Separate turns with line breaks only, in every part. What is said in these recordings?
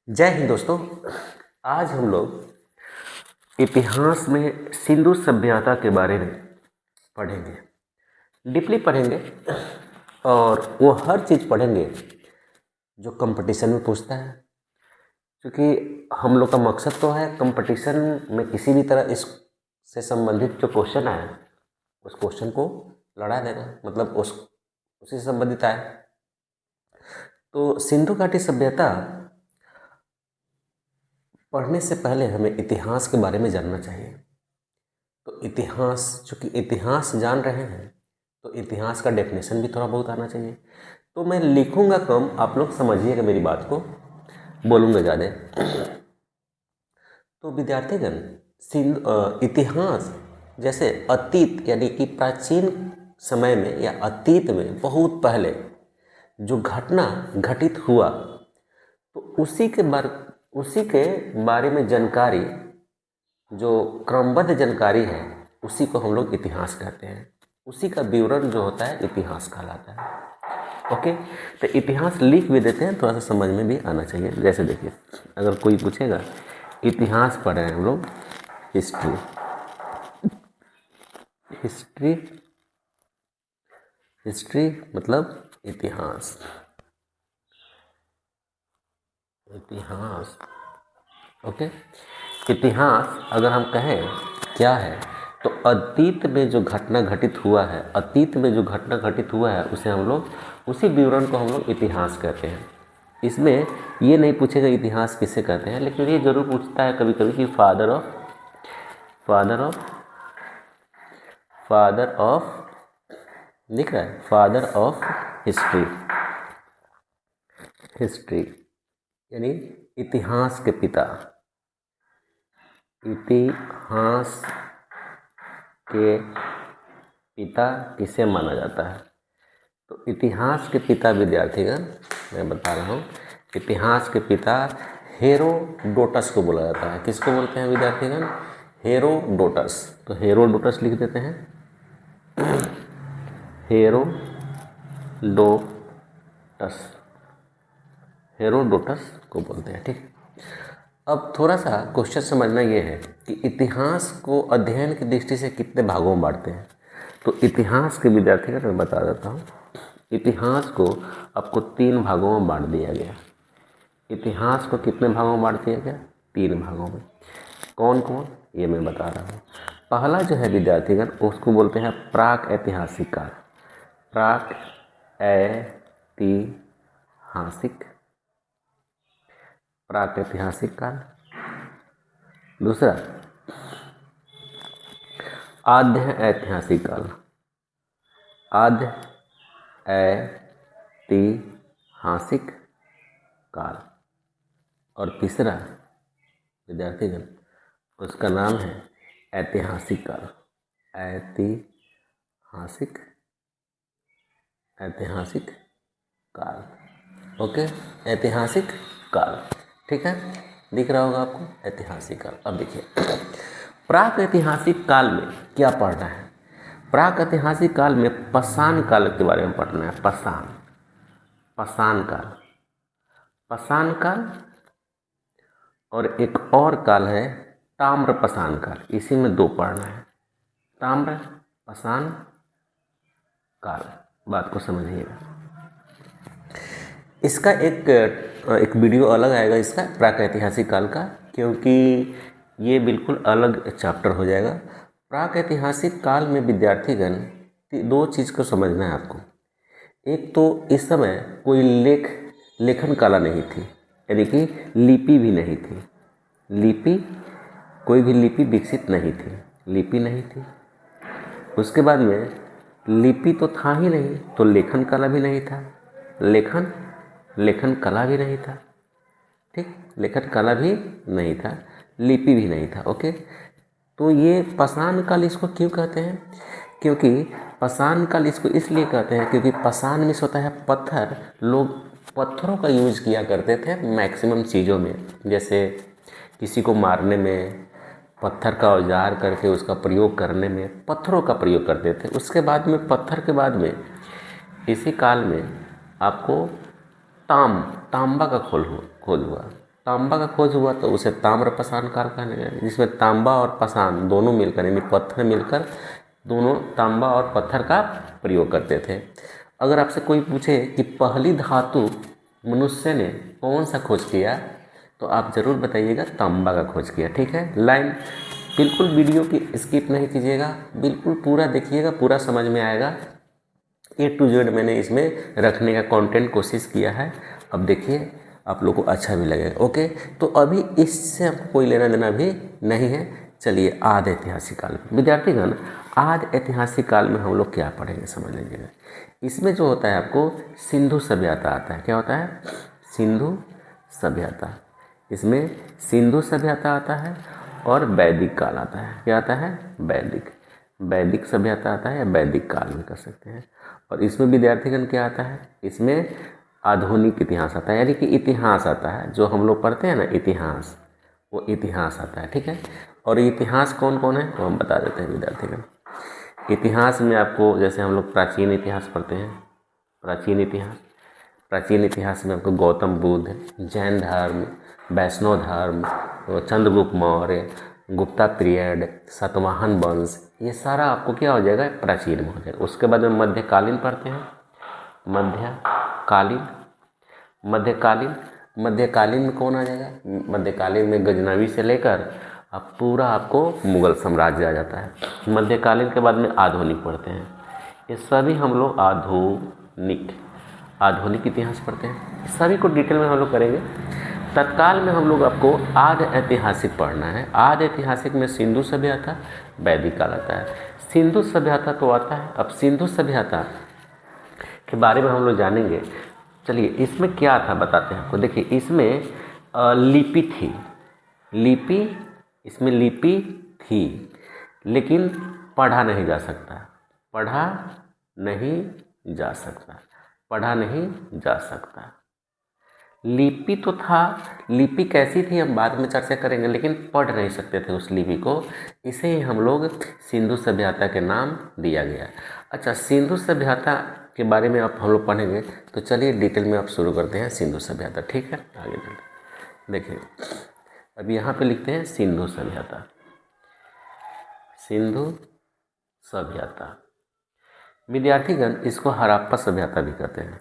जय हिंद दोस्तों। आज हम लोग इतिहास में सिंधु सभ्यता के बारे में पढ़ेंगे, डीपली पढ़ेंगे और वो हर चीज़ पढ़ेंगे जो कंपटीशन में पूछता है। क्योंकि हम लोग का मकसद तो है कंपटीशन में किसी भी तरह इससे संबंधित जो क्वेश्चन आए उस क्वेश्चन को लड़ा देना, मतलब उसी से संबंधित आए। तो सिंधु घाटी सभ्यता पढ़ने से पहले हमें इतिहास के बारे में जानना चाहिए। तो इतिहास, चूँकि इतिहास जान रहे हैं तो इतिहास का डेफिनेशन भी थोड़ा बहुत आना चाहिए। तो मैं लिखूंगा कम, आप लोग समझिएगा मेरी बात को, बोलूँगा ज़्यादा। तो विद्यार्थीगण, इतिहास जैसे अतीत यानी कि प्राचीन समय में या अतीत में बहुत पहले जो घटना घटित हुआ तो उसी के बारे में जानकारी, जो क्रमबद्ध जानकारी है, उसी को हम लोग इतिहास कहते हैं। उसी का विवरण जो होता है इतिहास कहलाता है। ओके, तो इतिहास लिख भी देते हैं, थोड़ा सा समझ में भी आना चाहिए। जैसे देखिए, अगर कोई पूछेगा इतिहास पढ़ रहे हैं हम लोग, हिस्ट्री मतलब इतिहास। ओके, इतिहास अगर हम कहें क्या है तो अतीत में जो घटना घटित हुआ है, उसे हम लोग, उसी विवरण को हम लोग इतिहास कहते हैं। इसमें ये नहीं पूछेगा इतिहास किसे कहते हैं, लेकिन ये जरूर पूछता है कभी कभी कि फादर ऑफ लिख रहा है, फादर ऑफ हिस्ट्री यानी इतिहास के पिता। इतिहास के पिता किसे माना जाता है? तो इतिहास के पिता विद्यार्थीगण, मैं बता रहा हूँ, इतिहास के पिता हेरोडोटस को बोला जाता है। किसको बोलते हैं विद्यार्थीगण? हेरोडोटस। तो हेरोडोटस लिख देते हैं, हेरोडोटस को बोलते हैं। ठीक, अब थोड़ा सा क्वेश्चन समझना ये है कि इतिहास को अध्ययन की दृष्टि से कितने भागों में बांटते हैं। तो इतिहास के विद्यार्थी का मैं बता देता हूँ, इतिहास को आपको 3 भागों में बांट दिया गया। इतिहास को कितने भागों में बांट दिया गया? 3 भागों में। कौन कौन, ये मैं बता रहा हूँ। पहला जो है विद्यार्थीगण, उसको बोलते हैं प्राक ऐतिहासिक काल। प्राक ऐतिहासिक काल। दूसरा आद्य ऐतिहासिक काल। और तीसरा विद्यार्थीगण, उसका नाम है ऐतिहासिक काल। ऐतिहासिक काल। ओके, ऐतिहासिक काल, ठीक है, दिख रहा होगा आपको ऐतिहासिक काल। अब देखिए, प्राक ऐतिहासिक काल में क्या पढ़ना है? प्राक ऐतिहासिक काल में पाषाण काल के बारे में पढ़ना है। पाषाण काल और एक और काल है ताम्र पाषाण काल। इसी में 2 पढ़ना है, ताम्र पाषाण काल। बात को समझिएगा। इसका एक वीडियो अलग आएगा इसका, प्राक ऐतिहासिक काल का, क्योंकि ये बिल्कुल अलग चैप्टर हो जाएगा। प्राक ऐतिहासिक काल में विद्यार्थीगण 2 चीज़ को समझना है आपको। एक तो इस समय कोई लेखन कला नहीं थी, यानी कि लिपि भी नहीं थी। कोई भी लिपि विकसित नहीं थी। उसके बाद में लिपि तो था ही नहीं, तो लेखन कला भी नहीं था। लेखन कला भी नहीं था। ठीक, लेखन कला भी नहीं था, लिपि भी नहीं था। ओके, तो ये पाषाण काल इसको क्यों कहते हैं? क्योंकि पाषाण काल इसको इसलिए कहते हैं क्योंकि पाषाण में होता है पत्थर। लोग पत्थरों का यूज किया करते थे मैक्सिमम चीज़ों में, जैसे किसी को मारने में पत्थर का औजार करके उसका प्रयोग करने में पत्थरों का प्रयोग करते थे। उसके बाद में पत्थर के बाद में इसी काल में आपको तांबा का खोज हुआ। तांबा का खोज हुआ तो उसे ताम्र पाषाण काल कहने लगे, जिसमें तांबा और पाषाण दोनों मिलकर यानी पत्थर मिलकर दोनों तांबा और पत्थर का प्रयोग करते थे। अगर आपसे कोई पूछे कि पहली धातु मनुष्य ने कौन सा खोज किया तो आप ज़रूर बताइएगा तांबा का खोज किया। ठीक है, लाइन बिल्कुल वीडियो की स्किप नहीं कीजिएगा, बिल्कुल पूरा देखिएगा, पूरा समझ में आएगा। A to Z मैंने इसमें रखने का कंटेंट कोशिश किया है। अब देखिए आप लोग को अच्छा भी लगेगा। ओके, तो अभी इससे आपको कोई लेना देना भी नहीं है। चलिए आदि ऐतिहासिक काल में विद्यार्थीगण, आदि ऐतिहासिक काल में हम लोग क्या पढ़ेंगे समझ लीजिएगा। इसमें जो होता है आपको सिंधु सभ्यता आता है। क्या होता है? सिंधु सभ्यता। इसमें सिंधु सभ्यता आता है और वैदिक काल आता है। क्या आता है? वैदिक सभ्यता आता है या वैदिक काल भी कर सकते हैं। और इसमें विद्यार्थीगण क्या आता है? इसमें आधुनिक इतिहास आता है, यानी कि इतिहास आता है जो हम लोग पढ़ते हैं ना, इतिहास, वो इतिहास आता है। ठीक है, और इतिहास कौन कौन है वो हम बता देते हैं विद्यार्थीगण। इतिहास में आपको जैसे हम लोग प्राचीन इतिहास पढ़ते हैं, प्राचीन इतिहास में आपको गौतम बुद्ध, जैन धर्म, वैष्णव धर्म, चंद्रगुप्त मौर्य, गुप्ता पीरियड, सातवाहन वंश, ये सारा आपको क्या हो जाएगा? प्राचीन में हो जाएगा। उसके बाद में मध्यकालीन पढ़ते हैं, मध्यकालीन में कौन आ जाएगा? मध्यकालीन में गजनवी से लेकर अब पूरा आपको मुगल साम्राज्य आ जाता है। मध्यकालीन के बाद में आधुनिक पढ़ते हैं। ये सभी हम लोग आधुनिक इतिहास पढ़ते हैं। सभी को डिटेल में हम लोग करेंगे। तत्काल में हम लोग आपको आदि ऐतिहासिक पढ़ना है। आदि ऐतिहासिक में सिंधु सभ्यता, वैदिक काल आता है। सिंधु सभ्यता तो आता है। अब सिंधु सभ्यता के बारे में हम लोग जानेंगे। चलिए इसमें क्या था बताते हैं आपको। देखिए इसमें लिपि थी, इसमें लिपि थी, लेकिन पढ़ा नहीं जा सकता। लिपि तो था, लिपि कैसी थी हम बाद में चर्चा करेंगे, लेकिन पढ़ नहीं सकते थे उस लिपि को। इसे ही हम लोग सिंधु सभ्यता के नाम दिया गया। अच्छा, सिंधु सभ्यता के बारे में आप हम लोग पढ़ेंगे, तो चलिए डिटेल में आप शुरू करते हैं सिंधु सभ्यता। ठीक है, आगे चलते। देखिए अब यहाँ पे लिखते हैं सिंधु सभ्यता। विद्यार्थीगण इसको हड़प्पा सभ्यता भी कहते हैं,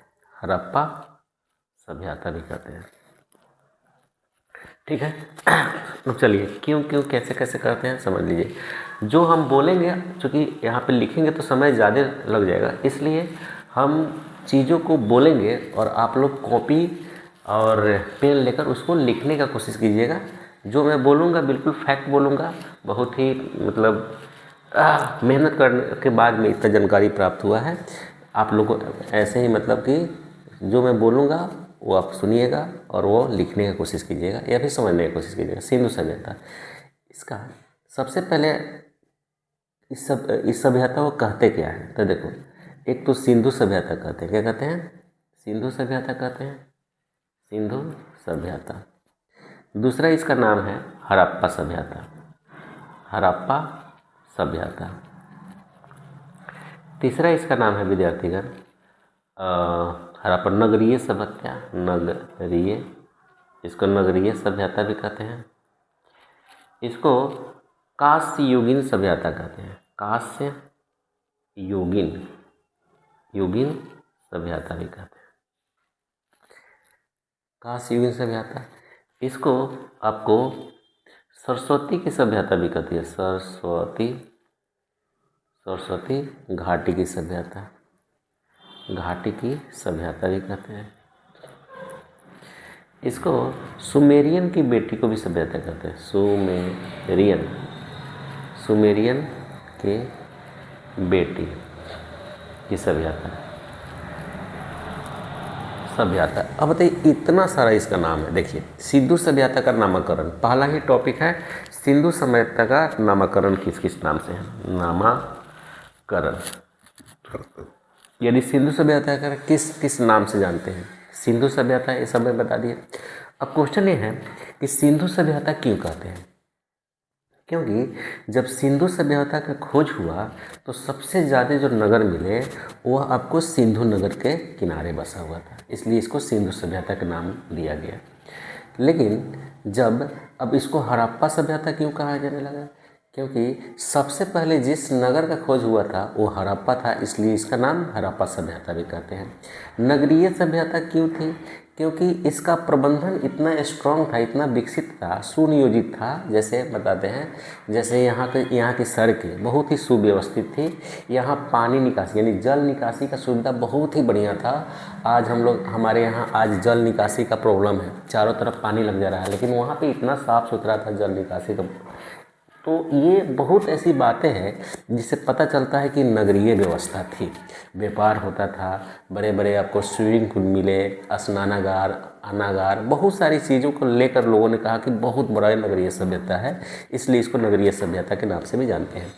ठीक है। तो चलिए क्यों कैसे करते हैं समझ लीजिए। जो हम बोलेंगे, चूँकि यहाँ पे लिखेंगे तो समय ज़्यादा लग जाएगा, इसलिए हम चीज़ों को बोलेंगे और आप लोग कॉपी और पेन लेकर उसको लिखने का कोशिश कीजिएगा। जो मैं बोलूँगा बिल्कुल फैक्ट बोलूँगा। बहुत ही मतलब मेहनत करने के बाद में इतना जानकारी प्राप्त हुआ है। आप लोगों को ऐसे ही मतलब कि जो मैं बोलूँगा वो आप सुनिएगा और वो लिखने की कोशिश कीजिएगा या फिर समझने की कोशिश कीजिएगा। सिंधु सभ्यता, इसका सबसे पहले इस सभ्यता को कहते क्या है? तो देखो, एक तो सिंधु सभ्यता कहते हैं। क्या कहते हैं? सिंधु सभ्यता। दूसरा इसका नाम है हड़प्पा सभ्यता। तीसरा इसका नाम है विद्यार्थीगण हड़प्पा नगरीय सभ्यता, इसको नगरीय सभ्यता भी कहते हैं। इसको कांस्य युगीन सभ्यता कहते हैं, कांस्य युगीन सभ्यता भी कहते हैं, कांस्य युगीन सभ्यता। इसको आपको सरस्वती की सभ्यता भी कहती है, सरस्वती घाटी की सभ्यता भी कहते हैं। इसको सुमेरियन की बेटी को भी सभ्यता कहते हैं, सुमेरियन के बेटी की सभ्यता। अब बताइए इतना सारा इसका नाम है। देखिए सिंधु सभ्यता का नामकरण, पहला ही टॉपिक है सिंधु सभ्यता का नामकरण किस नाम से है? नामकरण, यानी सिंधु सभ्यता का किस नाम से जानते हैं? सिंधु सभ्यता, ये सब मैं बता दिया। अब क्वेश्चन ये है कि सिंधु सभ्यता क्यों कहते हैं? क्योंकि जब सिंधु सभ्यता का खोज हुआ तो सबसे ज़्यादा जो नगर मिले वह आपको सिंधु नगर के किनारे बसा हुआ था, इसलिए इसको सिंधु सभ्यता का नाम दिया गया। लेकिन जब अब इसको हड़प्पा सभ्यता क्यों कहा जाने लगा, क्योंकि सबसे पहले जिस नगर का खोज हुआ था वो हड़प्पा था, इसलिए इसका नाम हड़प्पा सभ्यता भी कहते हैं। नगरीय सभ्यता क्यों थी, क्योंकि इसका प्रबंधन इतना स्ट्रांग था, इतना विकसित था, सुनियोजित था। जैसे बताते हैं, जैसे यहाँ की सड़कें बहुत ही सुव्यवस्थित थी, यहाँ पानी निकासी यानी जल निकासी का सुविधा बहुत ही बढ़िया था। आज हमारे यहाँ आज जल निकासी का प्रॉब्लम है, चारों तरफ पानी लग जा रहा है, लेकिन वहाँ पे इतना साफ़ सुथरा था जल निकासी का। तो ये बहुत ऐसी बातें हैं जिससे पता चलता है कि नगरीय व्यवस्था थी, व्यापार होता था, बड़े बड़े आपको स्विमिंग पूल मिले, स्नानागार, अनागार, बहुत सारी चीज़ों को लेकर लोगों ने कहा कि बहुत बड़ा नगरीय सभ्यता है, इसलिए इसको नगरीय सभ्यता के नाम से भी जानते हैं।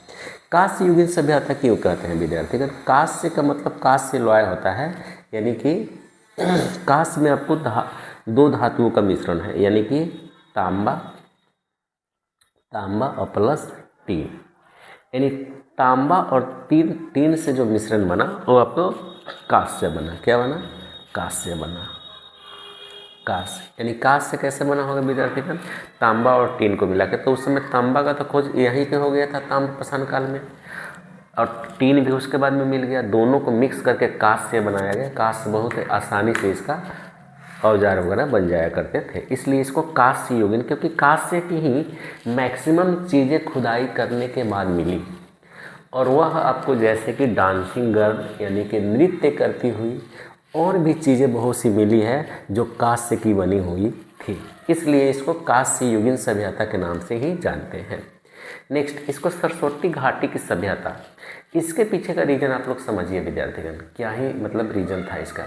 कांस्य युगीन सभ्यता क्यों कहते हैं विद्यार्थीगण? कांस्य का मतलब कांस्य लौह होता है, यानी कि कांस्य में आपको दो धातुओं का मिश्रण है, यानी कि तांबा और प्लस टीन, यानी तांबा और टीन से जो मिश्रण बना वो आपको कांस्य बना। क्या बना? कांस्य बना। कांस्य यानी कांस्य कैसे बना होगा विद्यार्थीगण? तांबा और टीन को मिला के। तो उस समय तांबा का तो खोज यहीं पे हो गया था ताम्रप्रसान काल में, और टीन भी उसके बाद में मिल गया, दोनों को मिक्स करके कांस्य बनाया गया। कांस्य बहुत आसानी से इसका औजार वगैरह बन जाया करते थे, इसलिए इसको कांस्य युगीन, क्योंकि कांस्य की ही मैक्सिमम चीज़ें खुदाई करने के बाद मिली, और वह आपको जैसे कि डांसिंग गर्ल यानी कि नृत्य करती हुई और भी चीज़ें बहुत सी मिली है जो कांस्य की बनी हुई थी, इसलिए इसको कांस्य युगीन सभ्यता के नाम से ही जानते हैं। नेक्स्ट, इसको सरस्वती घाटी की सभ्यता, इसके पीछे का रीजन आप लोग समझिए विद्यार्थीगण, क्या ही मतलब रीजन था इसका।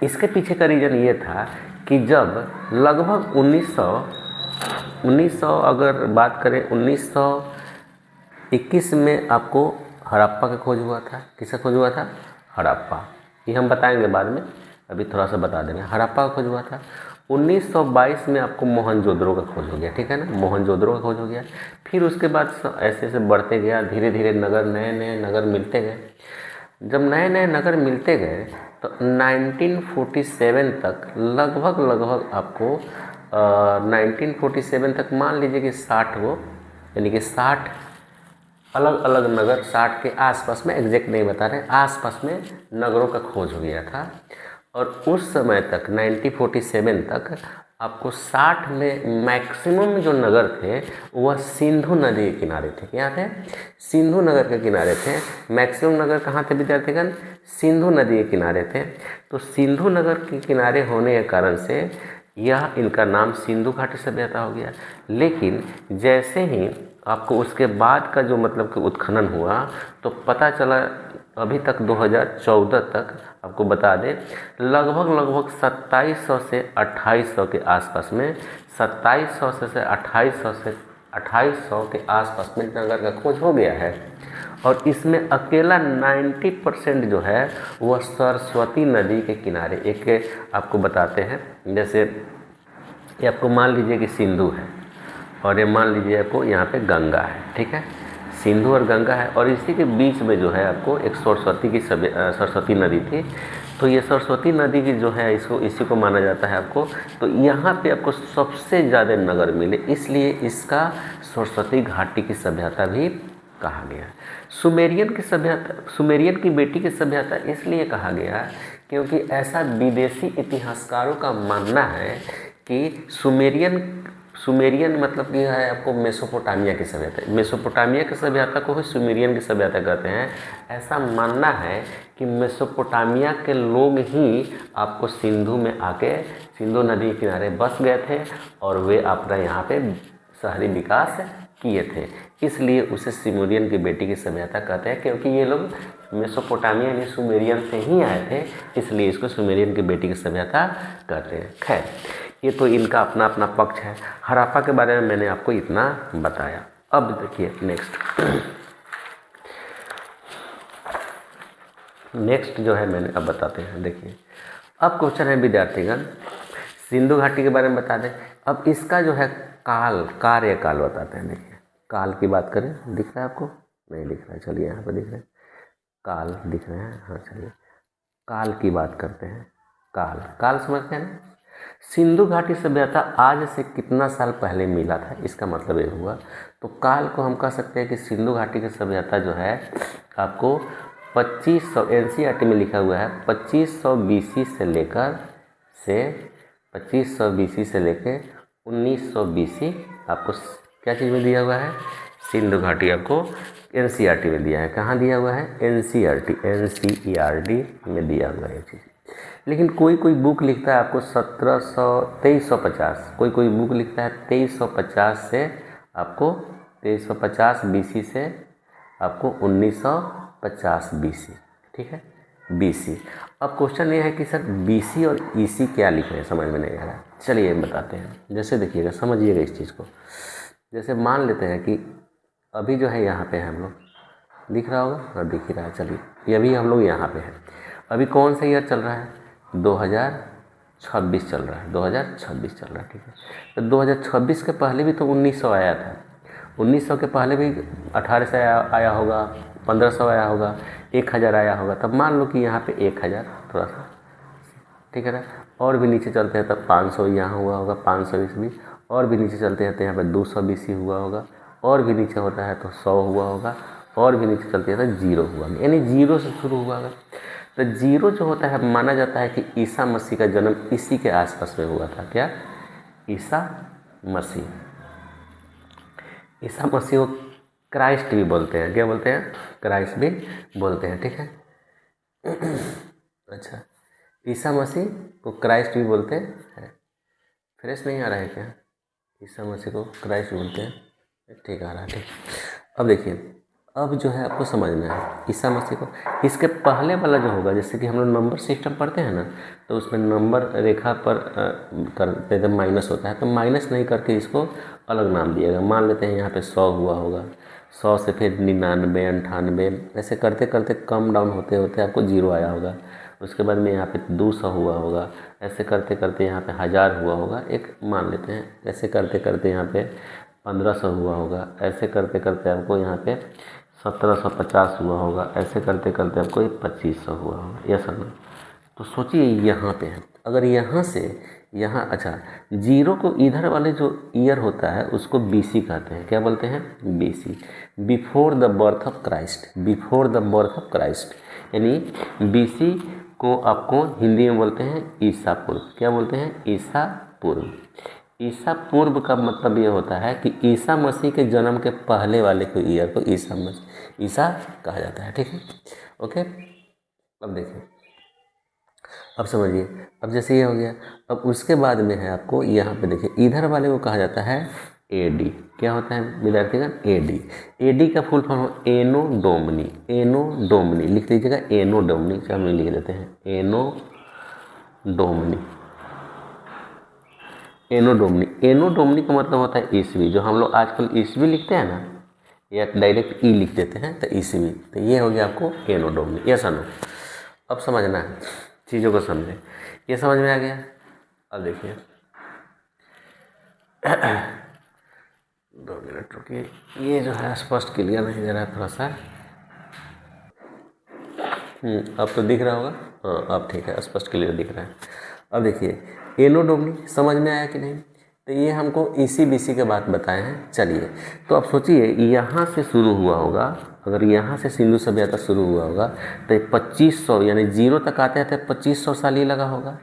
इसके पीछे का रीज़न ये था कि जब लगभग 1900 अगर बात करें 1921 में आपको हड़प्पा का खोज हुआ था। किसका खोज हुआ था? हड़प्पा। ये हम बताएंगे बाद में, अभी थोड़ा सा बता देंगे। हड़प्पा का खोज हुआ था। 1922 में आपको मोहनजोदड़ो का खोज हो गया, ठीक है ना, मोहनजोदड़ो का खोज हो गया। फिर उसके बाद ऐसे ऐसे बढ़ते गया, धीरे धीरे नए नए नगर मिलते गए। जब नए नए नगर मिलते गए तो 1947 तक लगभग आपको 1947 तक मान लीजिए कि 60 गो, यानी कि 60 अलग अलग नगर, 60 के आसपास में, एग्जैक्ट नहीं बता रहे, आसपास में नगरों का खोज हो गया था। और उस समय तक 1947 तक आपको 60 में मैक्सिमम जो नगर थे वह सिंधु नदी के किनारे थे। क्या थे? सिंधु नगर के किनारे थे। मैक्सिमम नगर कहाँ थे विद्यार्थीगण? सिंधु नदी के किनारे थे। तो सिंधु नगर के किनारे होने के कारण से यह इनका नाम सिंधु घाटी सभ्यता हो गया। लेकिन जैसे ही आपको उसके बाद का जो मतलब कि उत्खनन हुआ तो पता चला, अभी तक 2014 तक आपको बता दें, लगभग 2700 से 2800 के आसपास में, 2700 से 2800 के आसपास में नगर का खोज हो गया है। और इसमें अकेला 90% जो है वह सरस्वती नदी के किनारे, एक आपको बताते हैं, जैसे ये आपको मान लीजिए कि सिंधु है और ये मान लीजिए आपको यहाँ पे गंगा है, ठीक है, सिंधु और गंगा है, और इसी के बीच में जो है आपको एक सरस्वती नदी थी। तो ये सरस्वती नदी की जो है इसी को माना जाता है आपको। तो यहाँ पे आपको सबसे ज़्यादा नगर मिले, इसलिए इसका सरस्वती घाटी की सभ्यता भी कहा गया। सुमेरियन की बेटी की सभ्यता इसलिए कहा गया क्योंकि ऐसा विदेशी इतिहासकारों का मानना है कि सुमेरियन मतलब कि है आपको मेसोपोटामिया की सभ्यता। मेसोपोटामिया की सभ्यता को ही सुमेरियन की सभ्यता कहते हैं। ऐसा मानना है कि मेसोपोटामिया के लोग ही आपको सिंधु में आके सिंधु नदी के किनारे बस गए थे और वे अपना यहाँ पे शहरी विकास किए थे, इसलिए उसे सुमेरियन की बेटी की सभ्यता कहते हैं, क्योंकि ये लोग मेसोपोटामिया यानी सुमेरियन से ही आए थे, इसलिए इसको सुमेरियन की बेटी की सभ्यता कहते हैं। खैर, ये तो इनका अपना अपना पक्ष है। हड़प्पा के बारे में मैंने आपको इतना बताया। अब देखिए नेक्स्ट जो है मैंने अब बताते हैं। देखिए अब क्वेश्चन है विद्यार्थीगण, सिंधु घाटी के बारे में बता दें। अब इसका जो है कार्यकाल बताते हैं। देखिए काल की बात करें, दिख रहा है आपको? नहीं दिख रहा है, चलिए यहाँ पर दिख रहे हैं, काल दिख रहे हैं, हाँ चलिए काल की बात करते हैं। काल समझते हैं ना? सिंधु घाटी सभ्यता आज से कितना साल पहले मिला था, इसका मतलब ये हुआ। तो काल को हम कह सकते हैं कि सिंधु घाटी की सभ्यता जो है आपको 2500, एनसीईआरटी में लिखा हुआ है 2500 बीसी से लेकर 1900 बीसी आपको क्या चीज़ में दिया हुआ है, सिंधु घाटी आपको एनसीईआरटी में दिया है। कहाँ दिया हुआ है, एनसीईआरटी में दिया हुआ है ये चीज़। लेकिन कोई बुक लिखता है आपको 2350, कोई बुक लिखता है 2350 से आपको 2350 बीसी से आपको 1950 बीसी, ठीक है, बीसी। अब क्वेश्चन ये है कि सर बीसी और ईसी क्या लिख रहे हैं, समझ में नहीं आ रहा है। चलिए बताते हैं। जैसे देखिएगा, समझिएगा इस चीज़ को। जैसे मान लेते हैं कि अभी जो है यहाँ पे हम लोग, दिख रहा होगा, हाँ दिख ही रहा है। चलिए ये अभी हम लोग यहाँ पे हैं। अभी कौन सा ईयर चल रहा है, 2026 चल रहा है, 2026 चल रहा है, ठीक है। तो 2026 के पहले भी तो 1900 आया था, 1900 के पहले भी 1800 आया होगा, 1500 आया होगा, 1000 आया होगा। तब मान लो कि यहाँ पे 1000 थोड़ा सा, ठीक है ना। और भी नीचे चलते हैं तब 500 यहाँ हुआ होगा, 500 ईस्वी। और भी नीचे चलते हैं तो यहाँ पे 200 बीसी हुआ होगा। और भी नीचे होता है तो 100 हुआ होगा। और भी नीचे चलते हैं तो 0 हुआ, यानी 0 से शुरू हुआ होगा। तो 0 जो होता है, माना जाता है कि ईसा मसीह का जन्म इसी के आसपास में हुआ था। क्या, ईसा मसीह को क्राइस्ट भी बोलते हैं। क्या बोलते हैं, क्राइस्ट भी बोलते हैं, ठीक है। अच्छा, ईसा मसीह को क्राइस्ट भी बोलते हैं। फ्रेश नहीं आ रहा है क्या, ईसा मसीह को क्राइस्ट बोलते हैं, ठीक आ रहा है, ठीक। अब देखिए, अब जो है आपको समझना है ईसा मसीह को। इसके पहले वाला जो होगा, जैसे कि हम लोग नंबर सिस्टम पढ़ते हैं ना, तो उसमें नंबर रेखा पर करते जब माइनस होता है तो माइनस नहीं करके इसको अलग नाम दिएगा। मान लेते हैं यहाँ पे 100 हुआ होगा, 100 से फिर 99, 98, ऐसे करते करते कम डाउन होते होते आपको 0 आया होगा। उसके बाद में यहाँ पे 200 हुआ होगा, ऐसे करते करते यहाँ पे 1000 हुआ होगा, एक मान लेते हैं। ऐसे करते करते यहाँ पे 1500 हुआ होगा, ऐसे करते करते आपको यहाँ पे 1750 हुआ होगा, ऐसे करते करते आपको 2500 हुआ होगा, यह सब। तो सोचिए यहाँ पे है, अगर यहाँ से यहाँ, अच्छा 0 को इधर वाले जो ईयर होता है उसको बीसी कहते हैं। क्या बोलते हैं, BC, before the birth of Christ, before the birth of Christ, यानी बीसी को आपको हिंदी में बोलते हैं ईसा पूर्व। क्या बोलते हैं, ईसा पूर्व। ईसा पूर्व का मतलब ये होता है कि ईसा मसीह के जन्म के पहले वाले को ईयर को ईसा कहा जाता है, ठीक है, ओके। अब देखिए, अब समझिए, अब जैसे ये हो गया, अब उसके बाद में है आपको यहाँ पे देखिए, इधर वाले को कहा जाता है एडी। क्या होता है विद्यार्थीगण, एडी। एडी का फुल फॉर्म एनो डोमनी, एनो डोमनी लिख लीजिएगा, एनो डोमनी हम लोग लिख देते हैं, एनो डोमनी। एनो डोमनी, एनो डोमनी का मतलब होता है ईस्वी। जो हम लोग आजकल ईस्वी लिखते हैं ना, या डायरेक्ट ई लिख देते हैं तो ईस्वी, तो ये हो गया आपको एनो डोमनी। यस नो, अब समझना है, चीज़ों को समझें। ये समझ में आ गया। अब देखिए 2 मिनट रुकिए, ये जो है स्पष्ट क्लियर नहीं दे रहा है थोड़ा सा। अब तो दिख रहा होगा, हाँ अब ठीक है, स्पष्ट क्लियर दिख रहा है। अब देखिए एनो डोमनी समझ में आया कि नहीं। तो ये हमको ईसी बीसी के बात बताए हैं। चलिए, तो अब सोचिए यहाँ से शुरू हुआ होगा, अगर यहाँ से सिंधु सभ्यता शुरू हुआ होगा तो 2500 यानी 0 तक आते आते 2500 साल ही लगा होगा।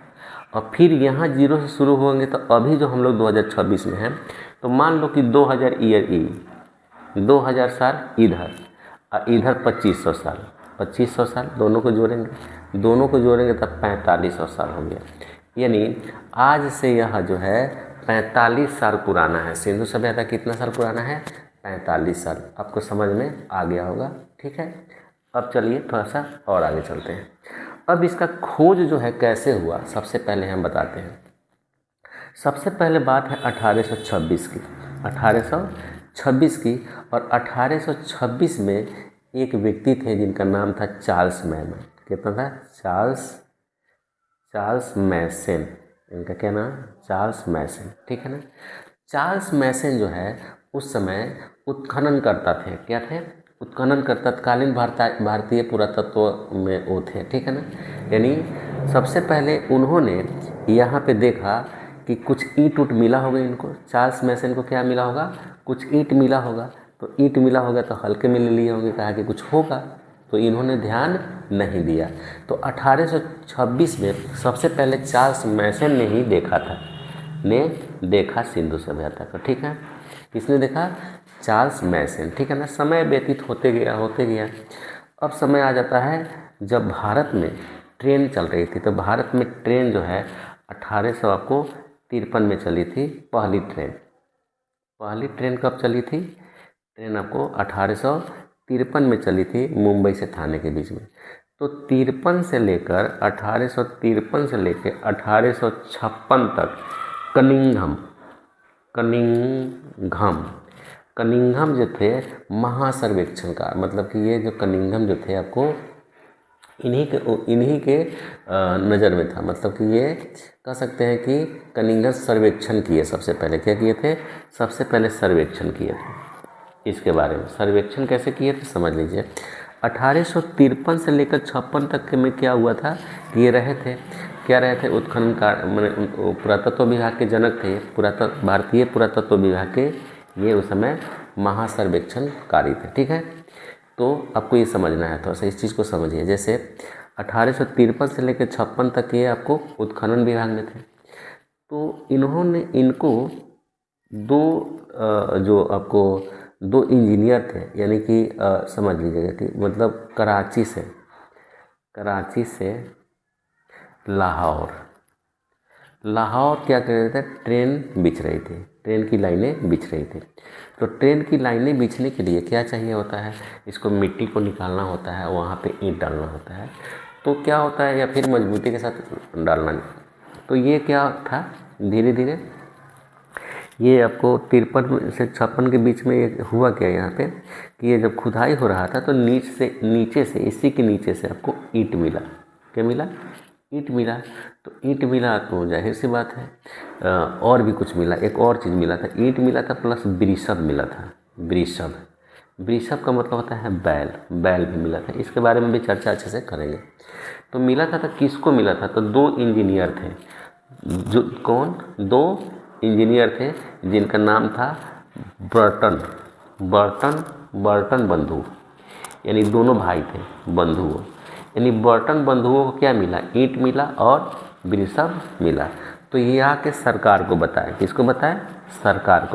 और फिर यहाँ 0 से शुरू होंगे तो अभी जो हम लोग 2026 में हैं, तो मान लो कि 2000 ईयर 2000 साल इधर और इधर 2500 साल, 2500 साल दोनों को जोड़ेंगे तब 4500 साल हो गया। यानी आज से यह जो है 45 साल पुराना है। सिंधु सभ्यता कितना साल पुराना है, 45 साल। आपको समझ में आ गया होगा, ठीक है। अब चलिए थोड़ा सा और आगे चलते हैं। अब इसका खोज जो है कैसे हुआ, सबसे पहले हम बताते हैं। सबसे पहले बात है 1826 की, 1826 की। और 1826 में एक व्यक्ति थे जिनका नाम था चार्ल्स मैसन। कितना था, चार्ल्स मैसन, इनका क्या नाम, चार्ल्स मैसन, ठीक है ना। चार्ल्स मैसन जो है उस समय उत्खनन करता थे। क्या थे, उत्खनन करता, तत्कालीन भारतीय पुरातत्व में वो थे, ठीक है ना। यानी सबसे पहले उन्होंने यहाँ पे देखा कि कुछ ईंट उट मिला होगा इनको। चार्ल्स मैसन को क्या मिला होगा, कुछ ईंट मिला होगा। तो ईंट मिला होगा तो हल्के में ले लिए होंगे, कहा कि कुछ होगा, तो इन्होंने ध्यान नहीं दिया। तो 1826 में सबसे पहले चार्ल्स मैसन ने ही देखा था, देखा सिंधु सभ्यता को। ठीक है, किसने देखा, चार्ल्स मैसन। ठीक है ना। समय व्यतीत होते गया। अब समय आ जाता है जब भारत में ट्रेन चल रही थी। तो भारत में ट्रेन जो है 1853 में चली थी पहली ट्रेन कब चली थी, ट्रेन आपको 1853 में चली थी मुंबई से थाने के बीच में। तो 1853 से लेकर 1856 तक कनिंघम जो थे महासर्वेक्षण का, मतलब कि ये जो कनिंघम जो थे आपको इन्हीं के नज़र में था। मतलब कि ये कह सकते हैं कि कनिंघम सर्वेक्षण किए। सबसे पहले क्या किए थे, सबसे पहले सर्वेक्षण किए थे। इसके बारे में सर्वेक्षण कैसे किए थे समझ लीजिए। 1853 से लेकर 56 तक के में क्या हुआ था कि ये रहे थे उत्खनन का, पुरातत्व विभाग के जनक थे, भारतीय पुरातत्व विभाग के ये उस समय महासर्वेक्षणकारी थे। ठीक है, तो आपको ये समझना है, थोड़ा सा इस चीज़ को समझिए। जैसे 1853 से लेकर 56 तक ये आपको उत्खनन विभाग में थे। तो इनको दो इंजीनियर थे, यानी कि समझ लीजिएगा कि मतलब कराची से लाहौर क्या कर रहे थे, ट्रेन की लाइनें बिछ रही थी। तो ट्रेन की लाइनें बिछने के लिए क्या चाहिए होता है, इसको मिट्टी को निकालना होता है, वहाँ पे ईंट डालना होता है। तो क्या होता है, या फिर मजबूती के साथ डालना। तो ये क्या था, धीरे धीरे ये आपको 53 से 56 के बीच में ये हुआ क्या यहाँ पे कि ये जब खुदाई हो रहा था तो नीचे से इसी के नीचे से आपको ईंट मिला। क्या मिला, ईंट मिला। तो ईंट मिला तो जाहिर सी बात है और भी कुछ मिला, एक और चीज़ मिला था, ईंट मिला था प्लस वृषभ मिला था। वृषभ का मतलब होता है बैल भी मिला था। इसके बारे में भी चर्चा अच्छे से करेंगे। तो मिला था, तो किसको मिला था, तो दो इंजीनियर थे, दो इंजीनियर थे जिनका नाम था बर्टन बंधु, यानी दोनों भाई थे बंधु, यानी बर्टन बंधुओं को क्या मिला, ईंट मिला और वृषभ मिला। तो ये आके सरकार को बताया, किसको बताया, सरकार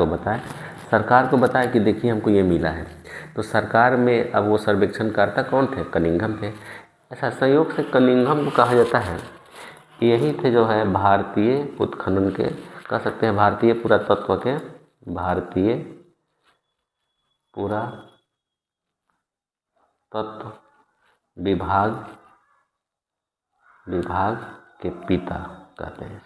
को बताया कि देखिए हमको ये मिला है। तो सरकार में अब वो सर्वेक्षणकर्ता कौन थे, कनिंघम थे। अच्छा, संयोग से कनिंघम को कहा जाता है, यही थे जो है भारतीय उत्खनन के, कह सकते हैं भारतीय पुरातत्व के, भारतीय पुरातत्व विभाग के पिता कहते हैं।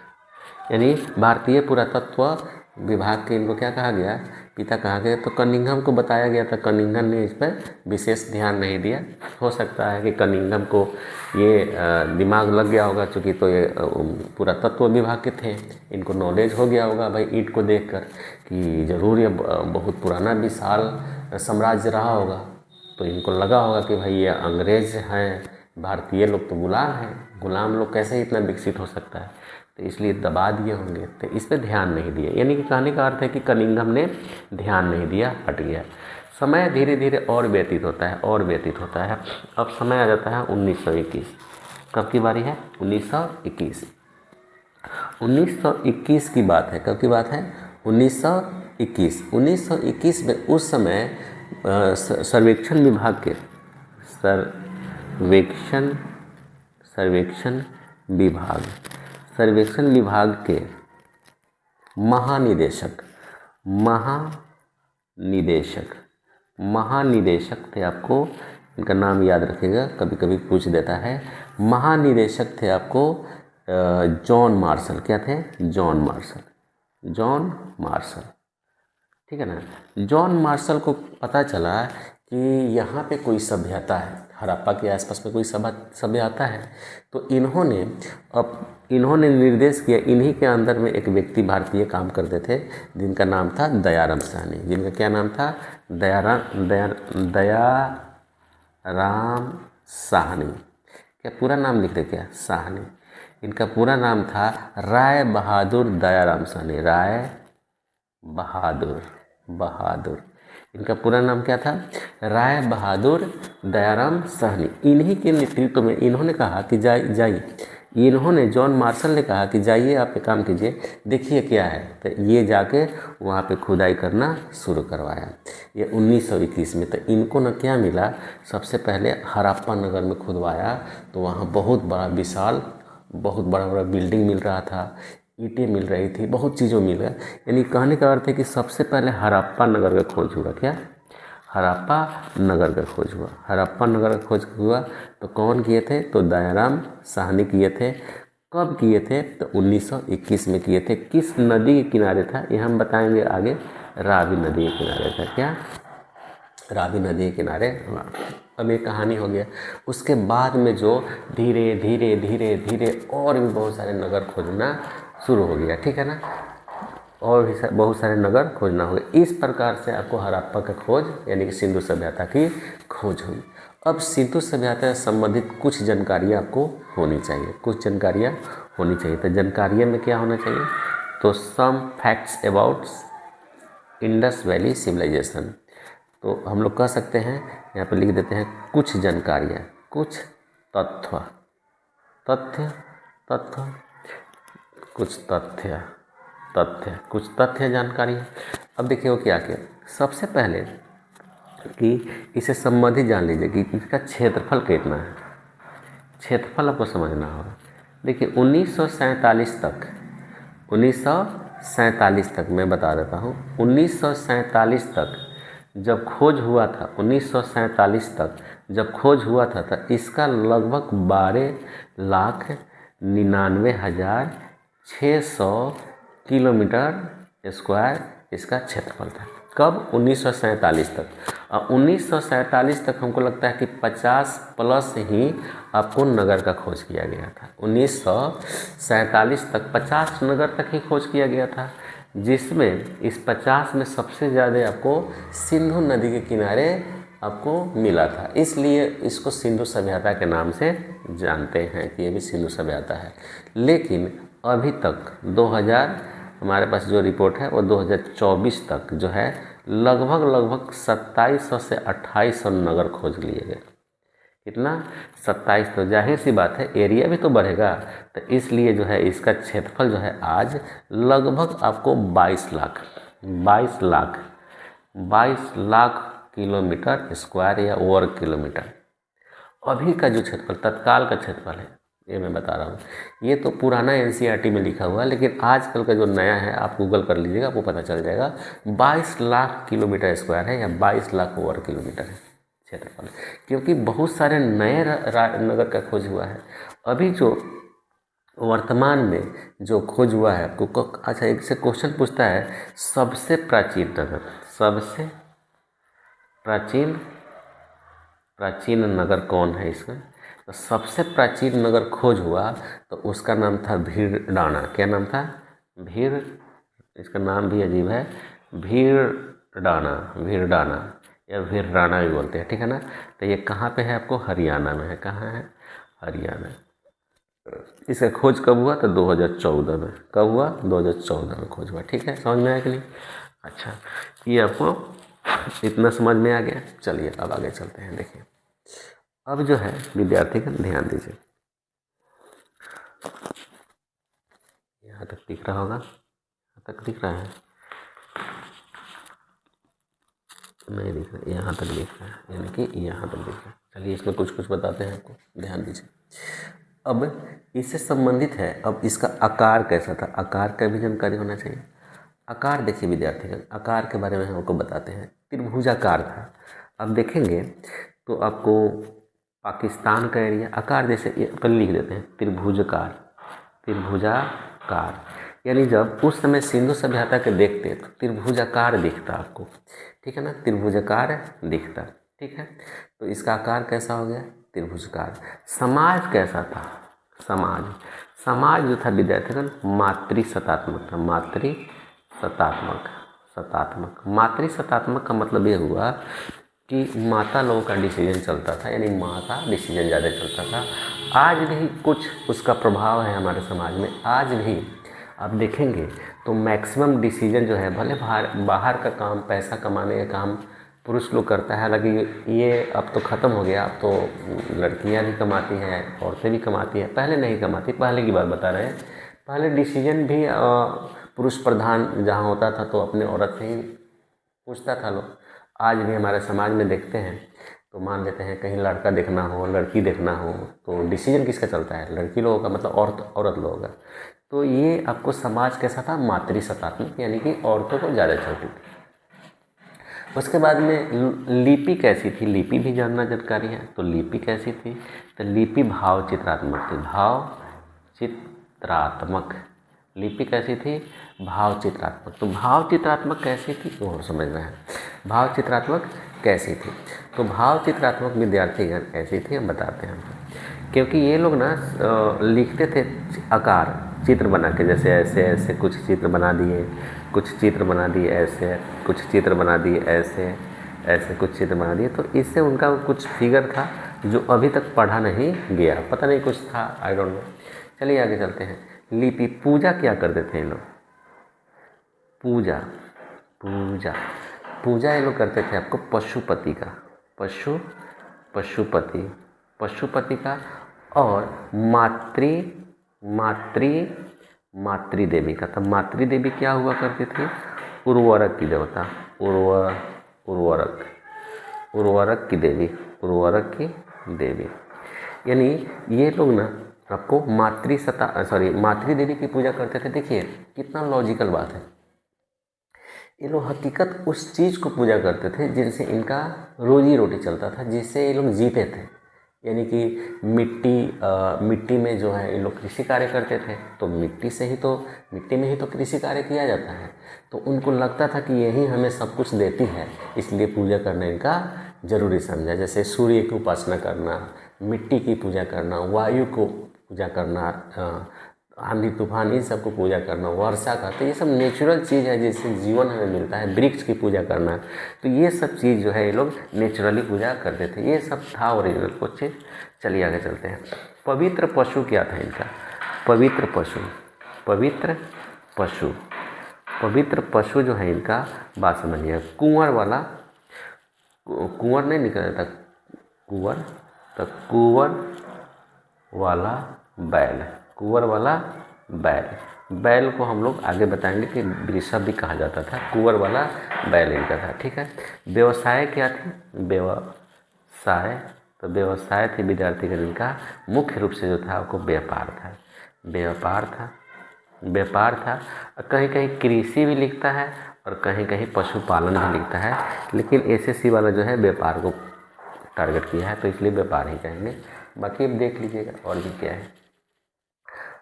यानी भारतीय पुरातत्व विभाग के इनको क्या कहा गया, पिता कहा गया। तो कनिंघम को बताया गया था, कनिंघम ने इस पर विशेष ध्यान नहीं दिया। हो सकता है कि कनिंघम को ये दिमाग लग गया होगा, चूँकि तो ये पुरातत्व विभाग के थे, इनको नॉलेज हो गया होगा भाई ईंट को देखकर कि ज़रूर ये बहुत पुराना विशाल साम्राज्य रहा होगा। तो इनको लगा होगा कि भाई ये अंग्रेज़ हैं, भारतीय लोग तो गुलाम हैं, गुलाम लोग कैसे इतना विकसित हो सकता है, तो इसलिए दबा दिए होंगे। तो इस पर ध्यान नहीं दिया, यानी कि कहने का अर्थ है कि कनिंघम ने ध्यान नहीं दिया, हट गया। समय धीरे धीरे और व्यतीत होता है। अब समय आ जाता है 1921। कब की बारी है, 1921 की बात है। कब की बात है, 1921 में उस समय सर्वेक्षण विभाग के महानिदेशक थे, आपको इनका नाम याद रखिएगा, कभी कभी पूछ देता है। महानिदेशक थे आपको जॉन मार्शल। क्या थे, जॉन मार्शल। ठीक है ना। जॉन मार्शल को पता चला कि यहाँ पे कोई सभ्यता है, हड़प्पा के आसपास में कोई सभ्यता है। तो इन्होंने निर्देश किया, इन्हीं के अंदर में एक व्यक्ति भारतीय काम करते थे जिनका नाम था दयाराम साहनी। जिनका क्या नाम था, दयाराम साहनी। क्या पूरा नाम लिख दे, क्या, साहनी। इनका पूरा नाम था राय बहादुर दयाराम साहनी। राय बहादुर इनका पूरा नाम क्या था? राय बहादुर दयाराम साहनी। इन्हीं के नेतृत्व में इन्होंने कहा कि जाइए, इन्होंने जॉन मार्शल ने कहा कि जाइए आप एक काम कीजिए, देखिए क्या है। तो ये जाके वहाँ पे खुदाई करना शुरू करवाया, ये 1921 में। तो इनको न क्या मिला, सबसे पहले हड़प्पा नगर में खुदवाया, तो वहाँ बहुत बड़ा विशाल, बहुत बड़ा बड़ा बिल्डिंग मिल रहा था, ईंटें मिल रही थी, बहुत चीज़ों मिल रहा। यानी कहने का अर्थ है कि सबसे पहले हड़प्पा नगर का खोज हुआ। क्या? हड़प्पा नगर का खोज हुआ। हड़प्पा नगर का खोज हुआ तो कौन किए थे? तो दयाराम साहनी किए थे। कब किए थे? तो 1921 में किए थे। किस नदी के किनारे था ये हम बताएंगे आगे। रावी नदी के किनारे था। क्या? रावी नदी के किनारे। अब ये कहानी हो गया। उसके बाद में जो धीरे धीरे धीरे धीरे और भी बहुत सारे नगर खोजना शुरू हो गया, ठीक है ना, और भी बहुत सारे नगर खोजना हो गया। इस प्रकार से आपको हड़प्पा का खोज यानी कि सिंधु सभ्यता की खोज हुई। अब सिंधु सभ्यता से संबंधित कुछ जानकारियाँ आपको होनी चाहिए, कुछ जानकारियाँ होनी चाहिए। तो जानकारियों में क्या होना चाहिए? तो some facts about Indus valley civilisation. तो हम लोग कह सकते हैं, यहाँ पे लिख देते हैं कुछ जानकारियाँ, कुछ तथ्य, कुछ तथ्य जानकारी। अब देखिए वो क्या किया। सबसे पहले कि इसे संबंधित जान लीजिए कि इसका क्षेत्रफल कितना है। क्षेत्रफल आपको समझना होगा। देखिए 1947 तक मैं बता देता हूँ। 1947 तक जब खोज हुआ था, 1947 तक जब खोज हुआ था तो इसका लगभग 12,99,600 किलोमीटर स्क्वायर इसका क्षेत्रफल था। कब? 1947 तक। और 1947 तक हमको लगता है कि 50 प्लस ही आपको नगर का खोज किया गया था। 1947 तक 50 नगर तक ही खोज किया गया था, जिसमें इस 50 में सबसे ज़्यादा आपको सिंधु नदी के किनारे आपको मिला था। इसलिए इसको सिंधु सभ्यता के नाम से जानते हैं कि ये भी सिंधु सभ्यता है। लेकिन अभी तक 2000 हमारे पास जो रिपोर्ट है वो 2024 तक जो है लगभग 2700 से 2800 नगर खोज लिए गए। कितना? 27। तो जाहिर सी बात है एरिया भी तो बढ़ेगा, तो इसलिए जो है इसका क्षेत्रफल जो है आज लगभग आपको 22 लाख किलोमीटर स्क्वायर या वर्ग किलोमीटर। अभी का जो क्षेत्रफल, तत्काल का क्षेत्रफल है, ये मैं बता रहा हूँ। ये तो पुराना एनसीईआरटी में लिखा हुआ है, लेकिन आजकल का जो नया है आप गूगल कर लीजिएगा, आपको पता चल जाएगा। 22 लाख किलोमीटर स्क्वायर है या 22 लाख वर्ग किलोमीटर है क्षेत्रफल। क्योंकि बहुत सारे नए नगर का खोज हुआ है। अभी जो वर्तमान में जो खोज हुआ है आपको, अच्छा एक से क्वेश्चन पूछता है सबसे प्राचीन नगर, सबसे प्राचीन नगर कौन है इसमें? तो सबसे प्राचीन नगर खोज हुआ तो उसका नाम था भीड़डाना। क्या नाम था? इसका नाम भी अजीब है, भीड़डाना या भीड़डाना भी बोलते हैं, ठीक है ना। तो ये कहाँ पे है? आपको हरियाणा में है। कहाँ है? हरियाणा। इसका खोज कब हुआ? तो 2014 में। कब हुआ? 2014 में खोज हुआ। ठीक है, समझ में आया कि नहीं? अच्छा, ये आपको इतना समझ में आ गया। चलिए अब आगे चलते हैं। देखिए अब जो है विद्यार्थी का ध्यान दीजिए, यहाँ तक दिख रहा होगा, यहाँ तक दिख रहा है, नहीं दिख रहा, यहाँ तक दिख रहा है, यानी कि यहाँ तक दिख रहा है। चलिए इसमें कुछ बताते हैं आपको, ध्यान दीजिए। अब इससे संबंधित है, अब इसका आकार कैसा था, आकार का भी जानकारी होना चाहिए। आकार देखिए विद्यार्थीगण, आकार के बारे में हम आपको बताते हैं। त्रिभुजाकार था। अब देखेंगे तो आपको पाकिस्तान का एरिया आकार जैसे पहले लिख देते हैं त्रिभुजाकार, यानी जब उस समय सिंधु सभ्यता के देखते तो त्रिभुजाकार दिखता आपको, ठीक है ना, त्रिभुजाकार दिखता, ठीक है। तो इसका आकार कैसा हो गया? त्रिभुजाकार। समाज कैसा था? समाज जो था विद्यार्थीगण मातृसत्तात्मक था। मातृसत्तात्मक का मतलब ये हुआ कि माता लोगों का डिसीजन चलता था, यानी माँ का डिसीजन ज़्यादा चलता था। आज भी कुछ उसका प्रभाव है हमारे समाज में। आज भी आप देखेंगे तो मैक्सिमम डिसीजन जो है, भले बाहर का काम, पैसा कमाने का काम पुरुष लोग करता है, हालांकि ये अब तो ख़त्म हो गया। अब तो लड़कियां भी कमाती हैं, औरतें भी कमाती हैं, पहले नहीं कमाती। पहले की बात बता रहे हैं, पहले डिसीजन भी पुरुष प्रधान जहाँ होता था तो अपने औरत से ही पूछता था लोग। आज भी हमारे समाज में देखते हैं तो मान लेते हैं कहीं लड़का देखना हो, लड़की देखना हो, तो डिसीजन किसका चलता है? लड़की लोगों का, मतलब औरत लोगों का। तो ये आपको समाज कैसा था? मातृसत्तात्मक, यानी कि औरतों को ज़्यादा चलती थी। उसके बाद में लिपि कैसी थी? लिपि भी जानना जानकारी है। तो लिपि कैसी थी? तो लिपि भाव चित्रात्मक थी। भाव चित्रात्मक। लिपि कैसी थी? भाव चित्रात्मक। तो भाव चित्रात्मक कैसी थी तो और समझना है। भाव चित्रात्मक कैसी थी? तो भाव चित्रात्मक विद्यार्थीगण कैसी थी हम बताते हैं। क्योंकि ये लोग ना लिखते थे आकार, चित्र बना के, जैसे ऐसे ऐसे कुछ चित्र बना दिए, कुछ चित्र बना दिए ऐसे, कुछ चित्र बना दिए ऐसे, ऐसे कुछ चित्र बना दिए। तो इससे उनका कुछ फिगर था जो अभी तक पढ़ा नहीं गया, पता नहीं कुछ था, आई डोंट नो। चलिए आगे चलते हैं। लिपि। पूजा क्या करते थे ये लोग? पूजा पूजा ये लोग करते थे आपको पशुपति का, पशुपति का, और मातृ देवी का। तो मातृ देवी क्या हुआ करती थी? उर्वरक की देवता, उर्वरक की देवी। यानी ये लोग ना आपको मातृ देवी की पूजा करते थे। देखिए कितना लॉजिकल बात है। ये लोग हकीकत उस चीज़ को पूजा करते थे जिनसे इनका रोजी रोटी चलता था, जिससे ये लोग जीते थे। यानी कि मिट्टी में जो है ये लोग कृषि कार्य करते थे। तो मिट्टी में ही तो कृषि कार्य किया जाता है। तो उनको लगता था कि यही हमें सब कुछ देती है, इसलिए पूजा करना इनका जरूरी समझा। जैसे सूर्य की उपासना करना, मिट्टी की पूजा करना, वायु को पूजा करना, आंधी तूफान, इन सबको पूजा करना, वर्षा का। तो ये सब नेचुरल चीज़ है जिससे जीवन हमें मिलता है। वृक्ष की पूजा करना, तो ये सब चीज़ जो है ये लोग नेचुरली पूजा करते थे। ये सब था ओरिजिनल कुछ चीज़। चलिए आगे चलते हैं। पवित्र पशु क्या था इनका? पवित्र पशु जो है इनका, बात समझिए। कुंवर नहीं निकल जाता, कुंवर वाला बैल को हम लोग आगे बताएंगे कि वृषभ भी कहा जाता था। कुंवर वाला बैल इनका था, ठीक है। व्यवसाय क्या थी? तो व्यवसाय थी विद्यार्थी का इनका, मुख्य रूप से जो था आपको व्यापार था। कहीं कहीं कृषि भी लिखता है और कहीं कहीं पशुपालन भी लिखता है, लेकिन एसएससी वाला जो है व्यापार को टारगेट किया है, तो इसलिए व्यापार ही कहेंगे। बाकी अब देख लीजिएगा और भी क्या है।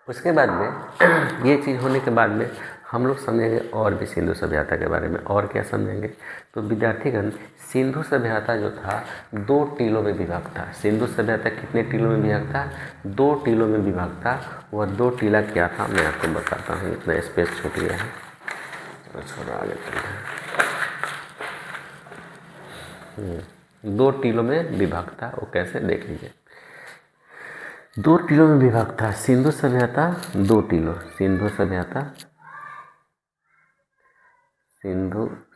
उसके बाद में ये चीज़ होने के बाद में हम लोग समझेंगे और भी सिंधु सभ्यता के बारे में। और क्या समझेंगे? तो विद्यार्थीगण, सिंधु सभ्यता जो था 2 टीलों में विभाग था। सिंधु सभ्यता कितने टीलों में विभाग था? 2 टीलों में विभाग था। वह 2 टीला क्या था मैं आपको बताता हूँ, इतना स्पेस छूट गया है। छोड़ो आगे चलते हैं। 2 टीलों में विभाग था, वो कैसे देख लीजिए। 2 टीलों में विभाग था सिंधु सभ्यता। 2 टीलों, सिंधु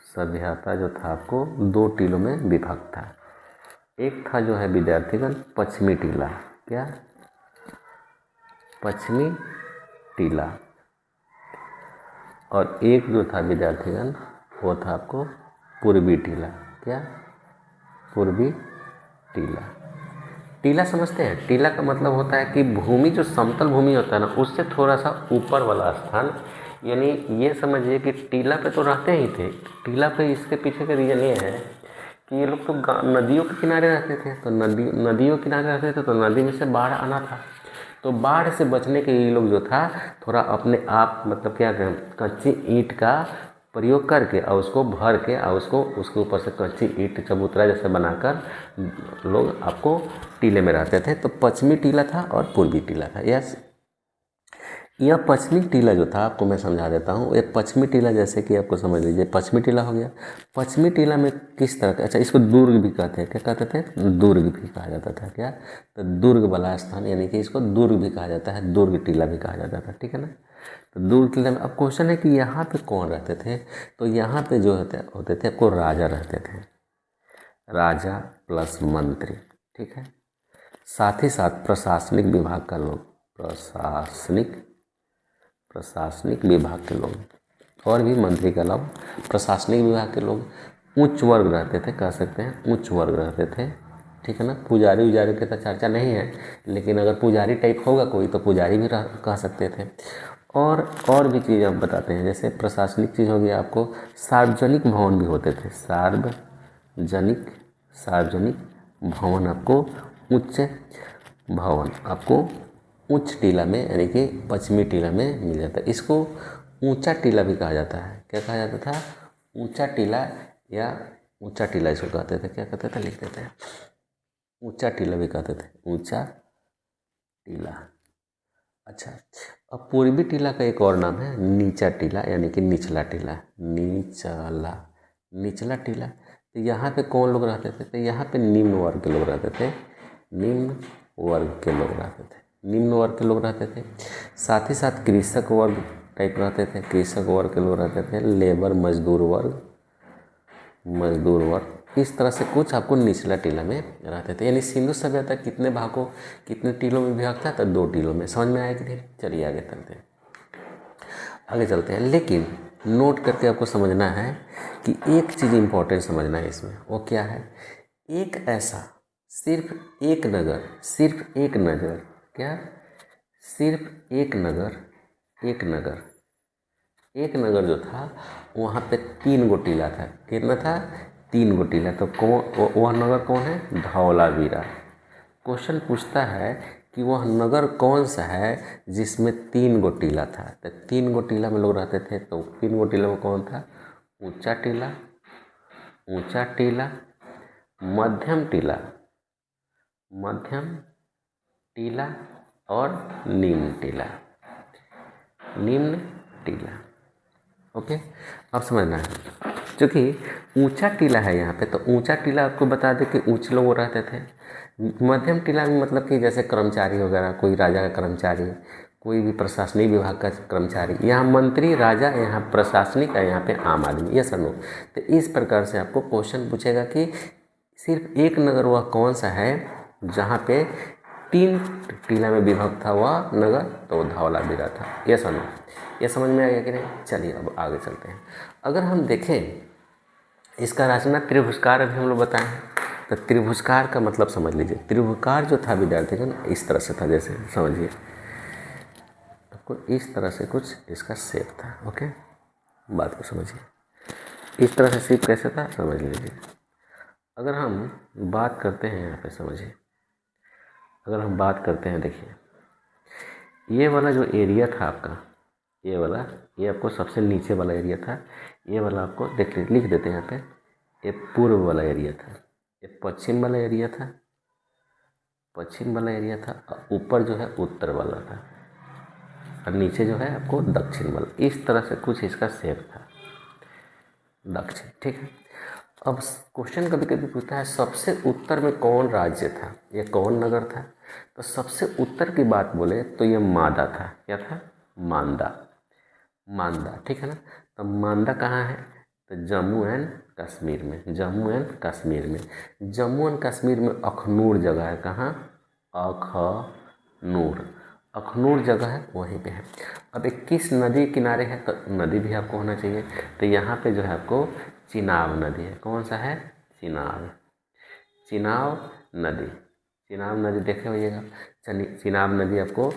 सभ्यता जो था आपको 2 टीलों में विभाग था। एक था जो है विद्यार्थीगण पश्चिमी टीला। क्या? पश्चिमी टीला। और एक जो था विद्यार्थीगण वो था आपको पूर्वी टीला। क्या? पूर्वी टीला। टीला समझते हैं? टीला का मतलब होता है कि भूमि, जो समतल भूमि होता है ना, उससे थोड़ा सा ऊपर वाला स्थान। यानी ये समझिए कि टीला पे तो रहते ही थे। टीला पे इसके पीछे का रीज़न ये है कि ये लोग तो नदियों के किनारे रहते थे। तो नदियों के किनारे रहते थे तो नदी में से बाढ़ आना था। तो बाढ़ से बचने के लिए लोग जो था थोड़ा अपने आप, मतलब क्या करें, कच्ची ईंट का प्रयोग करके और उसको भर के और उसके ऊपर से कच्ची ईंट चबूतरा जैसे बनाकर लोग आपको टीले में रहते थे। तो पश्चिमी टीला था और पूर्वी टीला था। यस, यह पश्चिमी टीला जो था आपको मैं समझा देता हूँ। एक पश्चिमी टीला जैसे कि आपको समझ लीजिए पश्चिमी टीला हो गया। पश्चिमी टीला में किस तरह का, अच्छा इसको दुर्ग भी कहते हैं, क्या कहते थे, दुर्ग भी कहा जाता था। क्या, तो दुर्ग वाला स्थान, यानी कि इसको दुर्ग भी कहा जाता है, दुर्ग टीला भी कहा जाता था, ठीक है ना। तो दुर्ग टीला में अब क्वेश्चन है कि यहाँ पे कौन रहते थे, तो यहाँ पे जो होते थे आपको राजा रहते थे, राजा प्लस मंत्री, ठीक है। साथ ही साथ प्रशासनिक विभाग का लोग, प्रशासनिक विभाग के लोग, और भी मंत्री के अलावा प्रशासनिक विभाग के लोग उच्च वर्ग रहते थे, कह सकते हैं उच्च वर्ग रहते थे, ठीक है ना। पुजारी उजारी की तो चर्चा नहीं है, लेकिन अगर पुजारी टाइप होगा कोई तो पुजारी भी कह सकते थे। और भी चीज़ हम बताते हैं, जैसे प्रशासनिक चीज़ हो गया आपको, सार्वजनिक भवन भी होते थे, सार्वजनिक भवन आपको, उच्च भवन आपको उच्च टीला में, यानी कि पश्चिमी टीला में मिल जाता है। इसको ऊंचा टीला भी कहा जाता है। क्या कहा जाता था, ऊंचा टीला, या ऊंचा टीला इसको कहते थे, क्या कहते थे, लिख देते हैं, ऊंचा टीला भी कहते थे, ऊंचा टीला। अच्छा, अब पूर्वी टीला का एक और नाम है नीचा टीला, यानी कि निचला टीला, निचला टीला। तो यहाँ पे कौन लोग रहते थे, तो यहाँ पे निम्न वर्ग के लोग रहते थे, निम्न वर्ग के लोग रहते थे, निम्न वर्ग के लोग रहते थे। साथ ही साथ कृषक वर्ग टाइप रहते थे, कृषक वर्ग के लोग रहते थे, लेबर मजदूर वर्ग, इस तरह से कुछ आपको निचला टीला में रहते थे। यानी सिंधु सभ्यता कितने भागों, कितने टीलों में विभाग था, तो 2 टीलों में। समझ में आया कि नहीं, चलिए आगे चलते हैं। लेकिन नोट करके आपको समझना है कि एक चीज़ इंपॉर्टेंट समझना है इसमें, वो क्या है, एक ऐसा सिर्फ एक नगर, क्या, सिर्फ एक नगर जो था वहाँ पे 3 गो टीला था। कितना था, 3 गो टीला। तो कौन वह नगर कौन है, धौलावीरा। क्वेश्चन पूछता है कि वह नगर कौन सा है जिसमें 3 गो टीला था। तो 3 गो टीला में लोग रहते थे, तो 3 गो टीला में कौन था, ऊंचा टीला, मध्यम टीला और निम्न टीला। ओके, अब समझना है, क्योंकि ऊंचा टीला है यहाँ पे, तो ऊंचा टीला आपको बता दें कि ऊंचे लोग रहते थे। मध्यम टीला में मतलब कि जैसे कर्मचारी वगैरह, कोई राजा का कर्मचारी, कोई भी प्रशासनिक विभाग का कर्मचारी, यहाँ मंत्री, राजा, यहाँ प्रशासनिक, यहाँ पे आम आदमी, ये सब लोग। तो इस प्रकार से आपको क्वेश्चन पूछेगा कि सिर्फ एक नगर वह कौन सा है जहाँ पे 3 टीला में विभक्त था वह नगर, तो धौलावीरा था। ये समझ में आ गया कि नहीं। चलिए अब आगे चलते हैं। अगर हम देखें इसका रचना त्रिभुजकार अभी हम लोग बताए हैं, तो त्रिभुजकार का मतलब समझ लीजिए। त्रिभुजकार जो था विद्यार्थी का इस तरह से था, जैसे समझिए आपको इस तरह से कुछ इसका शेप था। ओके, बात को समझिए, इस तरह से शेप कैसे था समझ लीजिए। अगर हम बात करते हैं यहाँ पे, समझिए, अगर हम बात करते हैं, देखिए ये वाला जो एरिया था आपका, ये वाला, ये आपको सबसे नीचे वाला एरिया था। ये वाला आपको लिख देते हैं यहाँ पे, ये पूर्व वाला एरिया था, ये पश्चिम वाला एरिया था, और ऊपर जो है उत्तर वाला था, और नीचे जो है आपको दक्षिण वाला। इस तरह से कुछ इसका शेप था, दक्षिण, ठीक है। अब क्वेश्चन कभी कभी पूछता है सबसे उत्तर में कौन राज्य था, ये कौन नगर था। तो सबसे उत्तर की बात बोले तो ये मादा था। क्या था, मांदा, ठीक है ना। तो मांदा कहाँ है, तो जम्मू एंड कश्मीर में, जम्मू एंड कश्मीर में अखनूर जगह है। कहाँ, अखनूर जगह है, वहीं पे है। अब एक किस नदी किनारे है, तो नदी भी आपको होना चाहिए। तो यहाँ पे जो है आपको चिनाब नदी है। कौन सा है, चिनाब नदी देखे होइएगा। चिनाब नदी आपको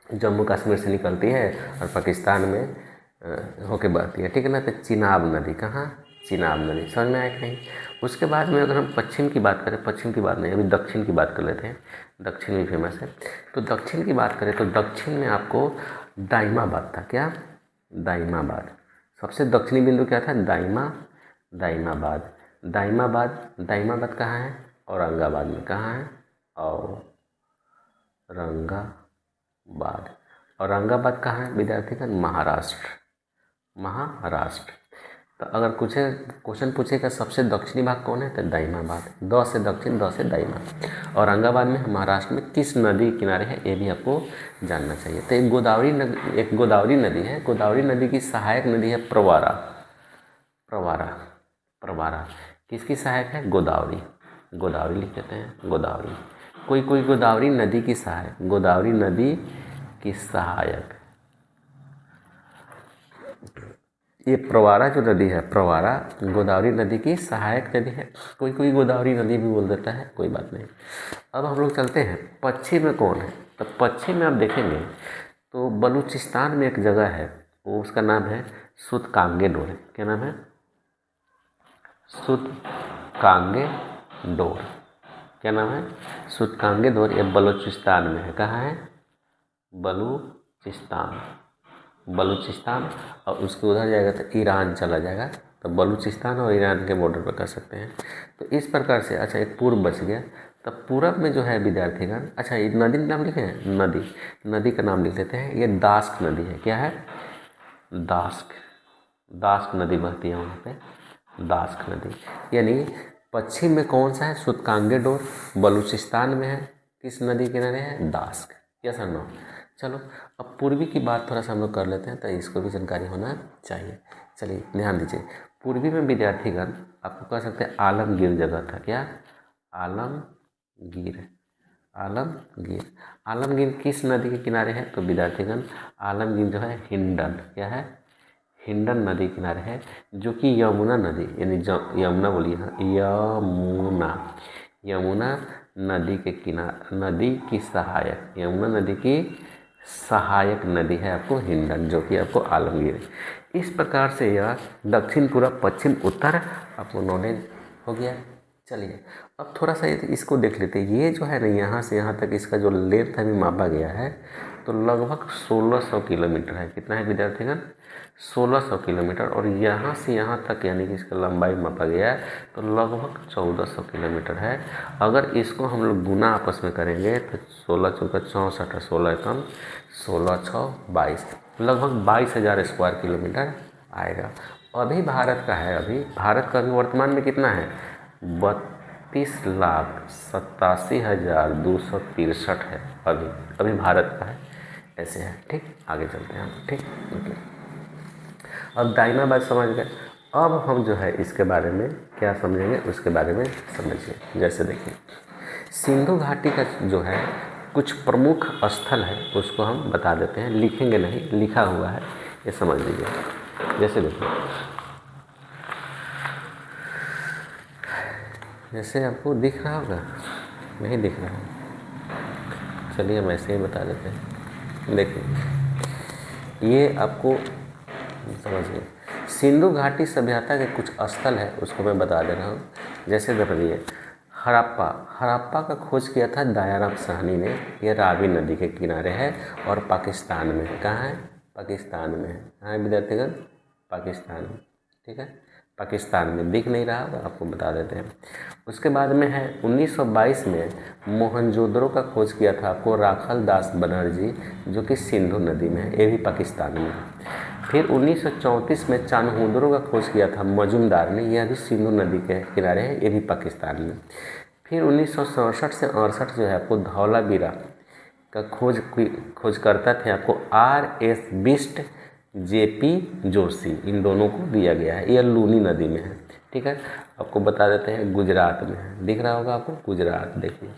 जम्मू कश्मीर से निकलती है और पाकिस्तान में होके बहती है, ठीक है ना। तो चिनाब नदी, कहाँ, चिनाब नदी, समझ में आया कि नहीं। उसके बाद में अगर हम पश्चिम की बात करें, पश्चिम की बात नहीं, अभी दक्षिण की बात कर लेते हैं। दक्षिण भी फेमस है। तो दक्षिण की बात करें तो दक्षिण में आपको दाइमाबाद था। क्या, दाइमाबाद, सबसे दक्षिणी बिंदु क्या था, दाइमाबाद कहाँ है, औरंगाबाद में। कहाँ है, औरंगाबाद। औरंगाबाद कहाँ है विद्यार्थीगण? महाराष्ट्र, महाराष्ट्र। तो अगर कुछ क्वेश्चन पूछेगा सबसे दक्षिणी भाग कौन है, तो दाइमाबाद, द से दक्षिण, द से दाइमा। औरंगाबाद में महाराष्ट्र में किस नदी किनारे है, ये भी आपको जानना चाहिए। तो एक गोदावरी नदी है, गोदावरी नदी की सहायक नदी है प्रवारा, प्रवारा, प्रवारा किसकी सहायक है? गोदावरी, गोदावरी लिख देते हैं, गोदावरी। कोई गोदावरी नदी की सहायक, गोदावरी नदी की सहायक, ये प्रवारा जो नदी है, प्रवारा गोदावरी नदी की सहायक नदी है। कोई गोदावरी नदी भी बोल देता है, कोई बात नहीं। अब हम लोग चलते हैं पश्चिम में कौन है, तो पश्चिम में आप देखेंगे तो बलूचिस्तान में एक जगह है, वो उसका नाम है सूतकांगे डोर। क्या नाम है? सूतकांगे डोर। क्या नाम है? सूतकांगे डोर। ये बलूचिस्तान में है। कहाँ है? बलूचिस्तान, बलूचिस्तान। और उसके उधर जाएगा तो ईरान चला जाएगा, तो बलूचिस्तान और ईरान के बॉर्डर पर कर सकते हैं। तो इस प्रकार से, अच्छा एक पूर्व बच गया, तब पूरब में जो है विद्यार्थीगण, अच्छा ये नदी का नाम लिखे हैं, नदी का नाम लिख लेते हैं। ये दास्क नदी है। क्या है? दास्क नदी बहती है वहाँ पे, दास्क नदी। यानी पश्चिम में कौन सा है? सूतकांगे डोर, बलूचिस्तान में है, किस नदी किनारे है? दास्क। यस और नो? चलो अब पूर्वी की बात थोड़ा सा हम लोग कर लेते हैं, तो इसको भी जानकारी होना चाहिए। चलिए ध्यान दीजिए, पूर्वी में विद्यार्थीगण आपको कह सकते हैं आलमगीर जगह था। क्या? आलमगीर, आलमगीर। आलमगीर किस नदी के किनारे है? तो विद्यार्थीगण आलमगीर जो है हिंडन, क्या है? हिंडन नदी किनारे है, जो कि यमुना नदी, यानी यमुना बोलिए, हाँ यमुना नदी के किनारे, नदी की सहायक, यमुना नदी की सहायक नदी है आपको हिंडन, जो कि आपको आलमगीर है। इस प्रकार से यह दक्षिण, पूरब, पश्चिम, उत्तर आपको नॉलेज हो गया। चलिए अब थोड़ा सा इसको देख लेते हैं। ये जो है ना, यहाँ से यहाँ तक इसका जो लेंथ अभी मापा गया है, तो लगभग 1600 किलोमीटर है। कितना है विद्यार्थीगण? 1600 किलोमीटर। और यहाँ से यहाँ तक यानी कि इसका लंबाई मापा गया है, तो लगभग 1400 किलोमीटर है। अगर इसको हम लोग गुना आपस में करेंगे तो 16 चौका 64, 16 कम 16 6 22, लगभग 22,000 स्क्वायर किलोमीटर आएगा। अभी भारत का है, अभी भारत का अभी वर्तमान में कितना है? 32,87,263 है अभी भारत का है, ऐसे है। ठीक, आगे चलते हैं हम। ठीक, ओके। अब दाइमा बात समझ गए। अब हम जो है इसके बारे में क्या समझेंगे, उसके बारे में समझिए। जैसे देखिए, सिंधु घाटी का जो है कुछ प्रमुख स्थल है, उसको हम बता देते हैं, लिखेंगे नहीं, लिखा हुआ है, ये समझ लीजिए। जैसे देखिए, जैसे आपको दिख रहा होगा, नहीं दिख रहा है, चलिए हम ऐसे ही बता देते हैं। देखिए, ये आपको समझिए, सिंधु घाटी सभ्यता के कुछ स्थल है, उसको मैं बता दे रहा हूँ। जैसे देखिए, हड़प्पा का खोज किया था दयाराम साहनी ने। ये रावी नदी के किनारे है और पाकिस्तान में है। कहाँ है? पाकिस्तान में है। कहाँ है विद्यार्थीगण? पाकिस्तान में। ठीक है, पाकिस्तान में। दिख नहीं रहा तो आपको बता देते हैं। उसके बाद में है 1922 में मोहनजोदड़ो का खोज किया था आपको राखल दास बनर्जी, जो कि सिंधु नदी में है, ये भी पाकिस्तान में है। फिर 1934 में चान्होदरो का खोज किया था मजुमदार ने, यह भी सिंधु नदी के किनारे है, ये भी पाकिस्तान में। फिर 1967 से 68 जो है आपको धौलावीरा का खोज करता थे आपको RS बिस्ट JP जोशी, इन दोनों को दिया गया है। यह लूनी नदी में है। ठीक है, आपको बता देते हैं गुजरात में है। दिख रहा होगा आपको, गुजरात, देखिए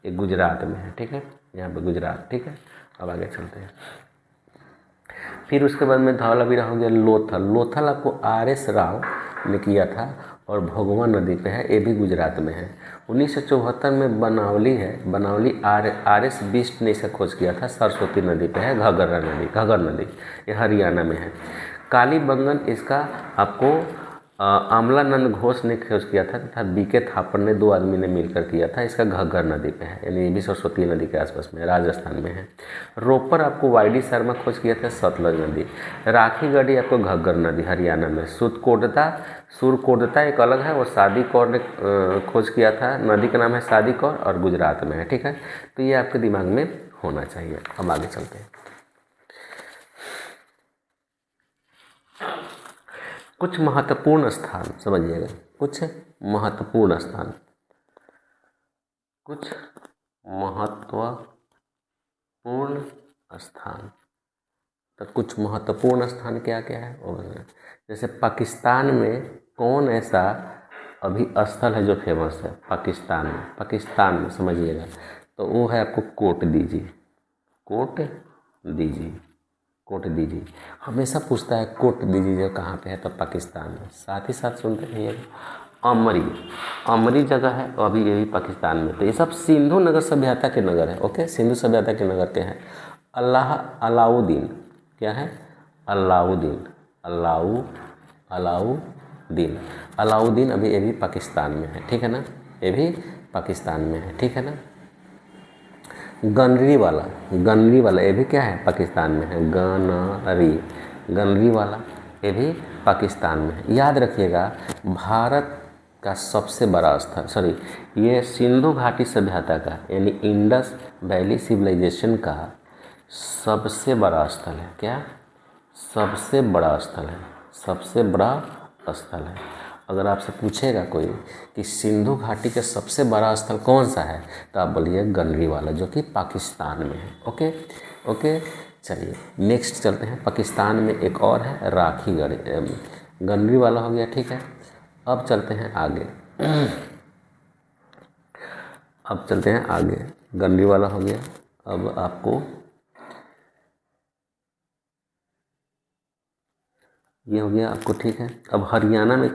ये गुजरात में है। ठीक है, यहाँ पे गुजरात। ठीक है, अब आगे चलते हैं। फिर उसके बाद में धौलावीरा हो गया लोथल आपको RS राव ने किया था और भोगवा नदी पे है, ये भी गुजरात में है। 1974 में बनावली RS बिस्ट ने इसका खोज किया था, सरस्वती नदी पे है, घग्गर नदी, ये हरियाणा में है। कालीबंगन इसका आपको अमलानंद घोष ने खोज किया था तथा BK थापर ने, 2 आदमी ने मिलकर किया था। इसका घग्गर नदी पे है, यानी ये भी सरस्वती नदी के आसपास में, राजस्थान में है। रोपर आपको YD शर्मा खोज किया था, सतलज नदी। राखीगढ़ी आपको घग्गर नदी, हरियाणा में। सुरकोटदा एक अलग है, और सादी कौर ने खोज किया था, नदी का नाम है सादी कौर और गुजरात में है। ठीक है, तो ये आपके दिमाग में होना चाहिए। अब आगे चलते हैं। कुछ महत्वपूर्ण स्थान समझिएगा, कुछ महत्वपूर्ण स्थान, कुछ महत्वपूर्ण स्थान। तो कुछ महत्वपूर्ण स्थान क्या क्या है वो बताएं। जैसे पाकिस्तान में कौन ऐसा अभी स्थल है जो फेमस है पाकिस्तान में समझिएगा, तो वो है आपको कोट दीजिए, कोट दीजिए, कोट दीजिए। हमेशा पूछता है कोट दीजिए जो कहाँ पे है, तो पाकिस्तान में। साथ ही साथ सुनते रहिएगा अमरी जगह है, और अभी ये भी पाकिस्तान में। तो ये सब सिंधु नगर सभ्यता के नगर है। ओके, सिंधु सभ्यता के नगर के हैं। अलाउद्दीन, क्या है? अलाउद्दीन अभी ये भी पाकिस्तान में है, ठीक है ना, ये भी पाकिस्तान में है, ठीक है ना। गनरी वाला ये भी क्या है? पाकिस्तान में है। गनरी वाला ये भी पाकिस्तान में है। याद रखिएगा, भारत का सबसे बड़ा स्थल, ये सिंधु घाटी सभ्यता का यानी इंडस वैली सिविलाइजेशन का सबसे बड़ा स्थल है। क्या? सबसे बड़ा स्थल है। अगर आपसे पूछेगा कोई कि सिंधु घाटी का सबसे बड़ा स्थल कौन सा है, तो आप बोलिए गनरी वाला, जो कि पाकिस्तान में है। ओके, चलिए नेक्स्ट चलते हैं। पाकिस्तान में एक और है राखीगढ़, गनरी वाला हो गया, ठीक है। अब चलते हैं आगे, गनरी वाला हो गया। अब आपको ये हो गया आपको, ठीक है। अब हरियाणा में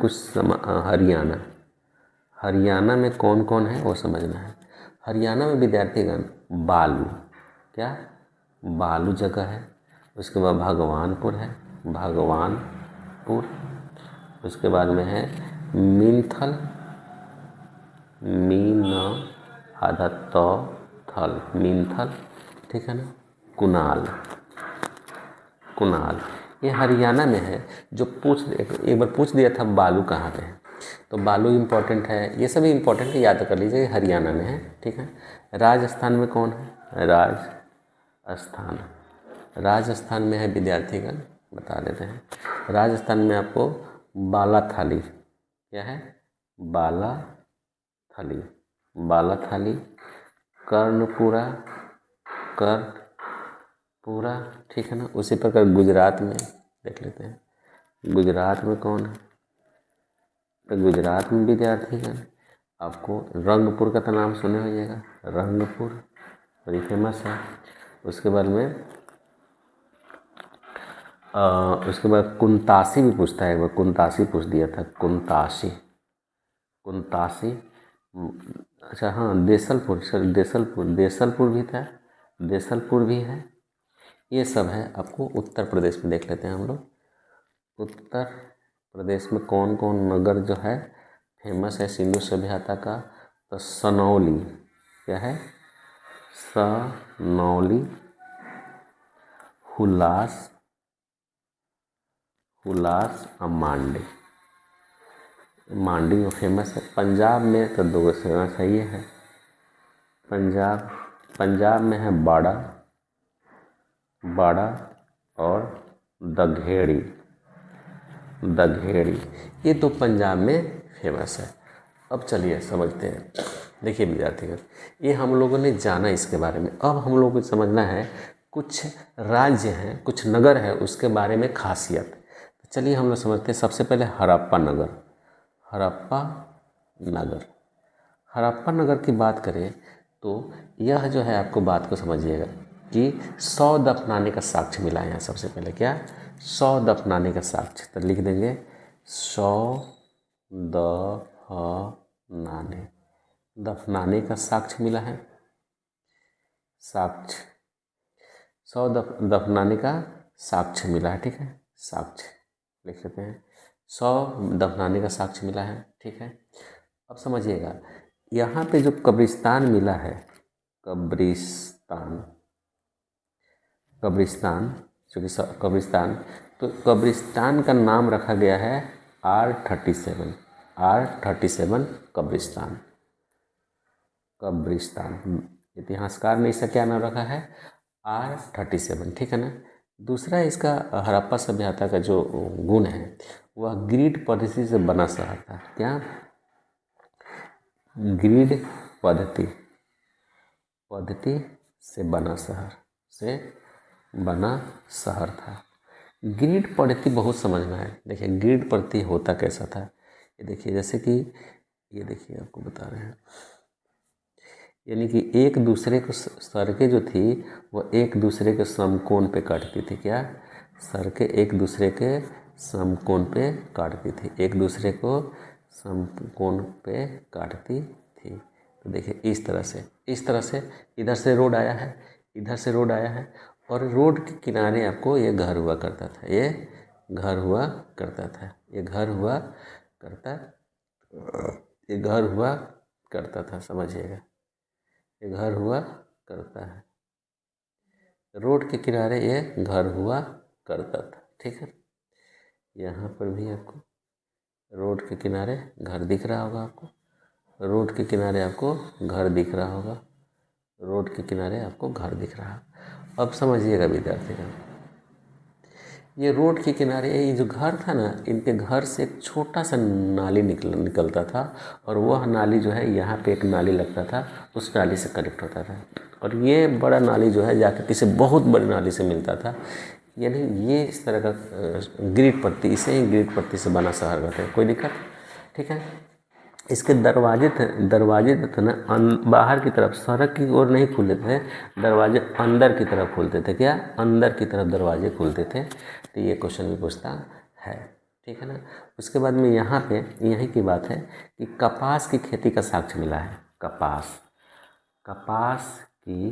हरियाणा में कौन कौन है वो समझना है। हरियाणा में विद्यार्थीगण बालू जगह है। उसके बाद भगवानपुर है, उसके बाद में है मीनथल, मीनथल, ठीक है ना। कुनाल ये हरियाणा में है। जो एक बार पूछ दिया था बालू कहाँ पे है, तो बालू इम्पोर्टेंट है, ये सभी इम्पोर्टेंट है, याद कर लीजिए, हरियाणा में है, ठीक है। राजस्थान में कौन है? राजस्थान में है विद्यार्थीगण, बता देते हैं। राजस्थान में आपको बालाथाली, क्या है? बालाथाली, कर्णपुरा, ठीक है ना। उसी प्रकार गुजरात में देख लेते हैं, गुजरात में कौन है? तो गुजरात में विद्यार्थीगण आपको रंगपुर का तो नाम सुने होइएगा, रंगपुर बड़ी फेमस है। उसके बाद कुंतासी भी पूछता है, एक बार कुंतासी पूछ दिया था, कुंतासी। अच्छा हाँ, देसलपुर भी था, देसलपुर भी है। ये सब है आपको उत्तर प्रदेश में। देख लेते हैं हम लोग उत्तर प्रदेश में कौन कौन नगर जो है फेमस है सिंधु सभ्यता का। तो सनौली, क्या है? सनौली, हुलास और मांडी में फेमस है। पंजाब में तो दो फेमस है, ये है पंजाब में है बाड़ा और दघेड़ी, ये तो पंजाब में फेमस है। अब चलिए समझते हैं। देखिए विद्यार्थीगण, ये हम लोगों ने जाना इसके बारे में। अब हम लोगों को समझना है कुछ राज्य हैं, कुछ नगर है, उसके बारे में खासियत। तो चलिए हम लोग समझते हैं। सबसे पहले हड़प्पा नगर की बात करें तो यह जो है, आपको बात को समझिएगा कि 100 दफनाने का साक्ष्य मिला है यहाँ। सबसे पहले क्या? 100 दफनाने का साक्ष्य। तो लिख देंगे 100 दफनाने का साक्ष्य मिला है। 100 दफनाने का साक्ष्य मिला है, ठीक है। साक्ष्य लिख लेते हैं, 100 दफनाने का साक्ष्य मिला है, ठीक है। अब समझिएगा, यहाँ पे जो कब्रिस्तान मिला है, कब्रिस्तान, तो कब्रिस्तान का नाम रखा गया है R37 कब्रिस्तान। इतिहासकार ने इसका क्या नाम रखा है? R37, ठीक है ना। दूसरा इसका हड़प्पा सभ्यता का जो गुण है वह ग्रिड पद्धति से बना शहर था। क्या? ग्रिड पद्धति से बना शहर था। ग्रिड पद्धति बहुत समझना है। देखिए ग्रिड पद्धति होता कैसा था, ये देखिए, जैसे कि ये देखिए आपको बता रहे हैं, यानी कि एक दूसरे को सड़कें जो थी वो एक दूसरे के समकोण पे काटती थी। क्या? सड़कें एक दूसरे के समकोण पे काटती थी, एक दूसरे को समकोण पे काटती थी। तो देखिए इस तरह से इधर से रोड आया है, इधर से रोड आया है, और रोड के किनारे आपको ये घर हुआ करता था, ये घर हुआ करता था, ये घर हुआ करता था, समझिएगा, ये घर हुआ करता है, रोड के किनारे ये घर हुआ करता था। ठीक है, यहाँ पर भी आपको रोड के किनारे घर दिख रहा होगा, आपको रोड के किनारे आपको घर दिख रहा होगा, रोड के किनारे आपको घर दिख रहा। अब समझिएगा विद्यार्थीगण, ये रोड के किनारे ये जो घर था ना, इनके घर से एक छोटा सा नाली निकलता था, और वह नाली जो है यहाँ पे एक नाली लगता था, उस नाली से कनेक्ट होता था, और ये बड़ा नाली जो है जाकर किसी बहुत बड़ी नाली से मिलता था। यानी ये इस तरह का ग्रिड पद्धति, इसे ही ग्रिड पद्धति से बना शहर कहते हैं। कोई दिक्कत? ठीक है। इसके दरवाजे थे ना, बाहर की तरफ, सड़क की ओर नहीं खुलते थे, दरवाजे अंदर की तरफ खुलते थे। क्या? अंदर की तरफ दरवाजे खुलते थे। तो ये क्वेश्चन भी पूछता है। ठीक है ना। उसके बाद में यहाँ पे यही की बात है कि कपास की खेती का साक्ष्य मिला है। कपास की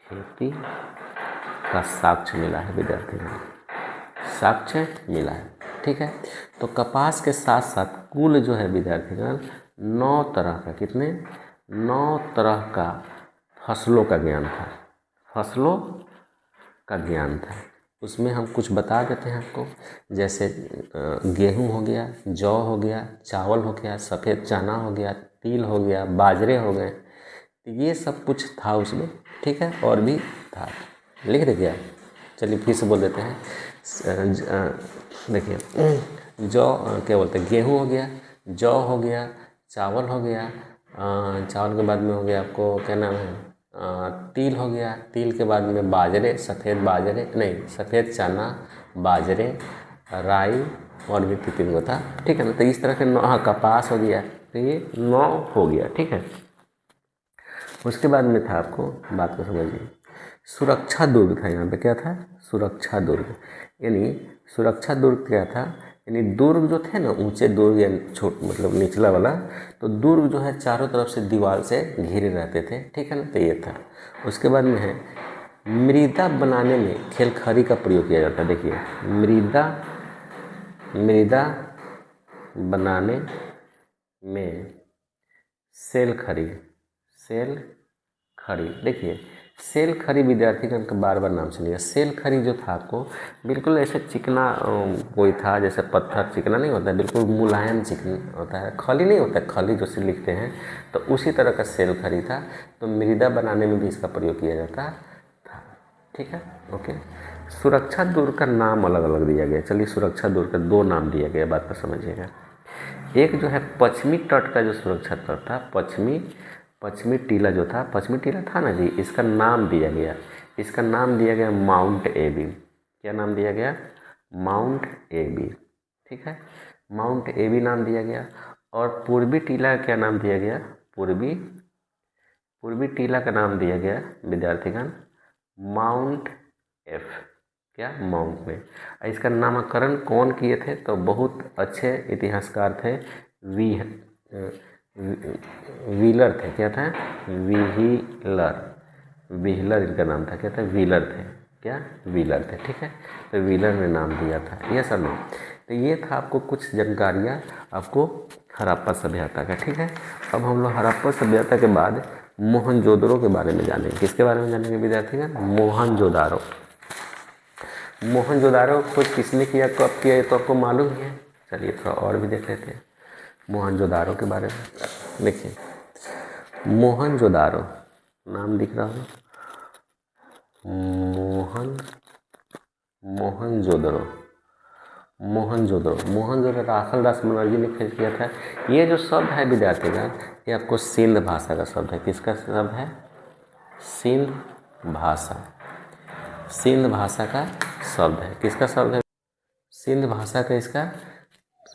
खेती का साक्ष्य मिला है विद्यार्थियों, साक्ष्य मिला है। ठीक है। तो कपास के साथ साथ कुल जो है विद्यार्थीगण 9 तरह का, कितने? 9 तरह का फसलों का ज्ञान था, फसलों का ज्ञान था। उसमें हम कुछ बता देते हैं आपको, जैसे गेहूं हो गया, जौ हो गया, चावल हो गया, सफ़ेद चना हो गया, तिल हो गया, बाजरे हो गए, तो ये सब कुछ था उसमें। ठीक है, और भी था, लिख दे गया। चलिए फिर से बोल देते हैं। देखिए, जौ, क्या बोलते हैं, गेहूं हो गया, जौ हो गया, चावल हो गया, चावल के बाद में हो गया आपको क्या नाम है, तिल हो गया, तिल के बाद में बाजरे, सफ़ेद चना, बाजरे, राई, और भी 3 था। ठीक है ना। तो इस तरह के 9, कपास हो गया, तो ये 9 हो गया। ठीक है। उसके बाद में था, आपको बात को समझिए, सुरक्षा दुर्ग था। यहाँ पे क्या था? सुरक्षा दुर्ग। यानी सुरक्षा दुर्ग क्या था? यानी दुर्ग जो थे ना, ऊंचे दुर्ग या मतलब निचला वाला, तो दुर्ग जो है चारों तरफ से दीवार से घिरे रहते थे। ठीक है ना। तो ये था। उसके बाद में है मृदा बनाने में खेलखरी का प्रयोग किया जाता है। देखिए, मृदा बनाने में सेल खरी। देखिए, सेल खरी विद्यार्थीगण का बार बार नाम सुनिएगा। सेल खरी जो था आपको बिल्कुल ऐसे चिकना कोई था, जैसे पत्थर चिकना नहीं होता है, बिल्कुल मुलायम चिकना होता है, खली नहीं होता है, खली जो से लिखते हैं, तो उसी तरह का सेल खरी था। तो मृदा बनाने में भी इसका प्रयोग किया जाता था। ठीक है, ओके। सुरक्षा दुर्ग का नाम अलग अलग दिया गया। चलिए, सुरक्षा दुर्ग का 2 नाम दिया गया, बात को समझिएगा। एक जो है पश्चिमी तट का जो सुरक्षा तट था, पश्चिमी टीला जो था, पश्चिमी टीला था ना जी, इसका नाम दिया गया माउंट एबी। क्या नाम दिया गया? माउंट एबी। ठीक है, माउंट एबी नाम दिया गया। और पूर्वी टीला क्या नाम दिया गया? पूर्वी टीला का नाम दिया गया विद्यार्थीगण माउंट एफ। क्या? माउंट में। इसका नामकरण कौन किए थे? तो बहुत अच्छे इतिहासकार थे, व्हीलर थे। क्या था? व्हीलर इनका नाम था। क्या था? व्हीलर थे। क्या? व्हीलर थे। ठीक है, तो व्हीलर ने नाम दिया था। ये सब नाम, तो ये था आपको कुछ जानकारियाँ आपको हड़प्पा सभ्यता का। ठीक है, अब हम लोग हड़प्पा सभ्यता के बाद मोहनजोदड़ो के बारे में जानेंगे। किसके बारे में जानेंगे विद्यार्थीगण? मोहनजोदारो खोज किसने किया, कब किया, ये तो आपको मालूम ही है। चलिए थोड़ा और भी देख लेते हैं मोहनजोदारो के बारे में। देखिए, मोहनजोदारो नाम दिख रहा है, मोहनजोदड़ो। मोहनजोदड़ो राखालदास बनर्जी ने खोज किया था। ये जो शब्द है विद्यार्थीगण, ये आपको सिंध भाषा का शब्द है। किसका शब्द है? सिंध भाषा का शब्द है। किसका शब्द है? सिंध भाषा का। इसका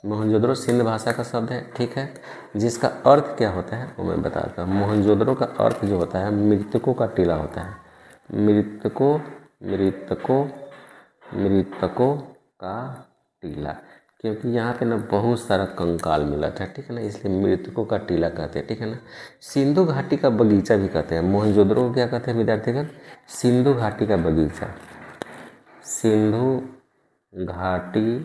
मोहनजोदड़ो सिंध भाषा का शब्द है, ठीक है। जिसका अर्थ क्या होता है वो मैं बताता हूँ। मोहनजोदड़ो का अर्थ जो होता है मृतकों का टीला होता है। मृतकों का टीला, क्योंकि यहाँ पे ना बहुत सारा कंकाल मिला था, ठीक है ना, इसलिए मृतकों का टीला कहते हैं, ठीक है ना। सिंधु घाटी का बगीचा भी कहते हैं। मोहनजोदड़ो को क्या कहते हैं विद्यार्थीगण? सिंधु घाटी का बगीचा। सिंधु घाटी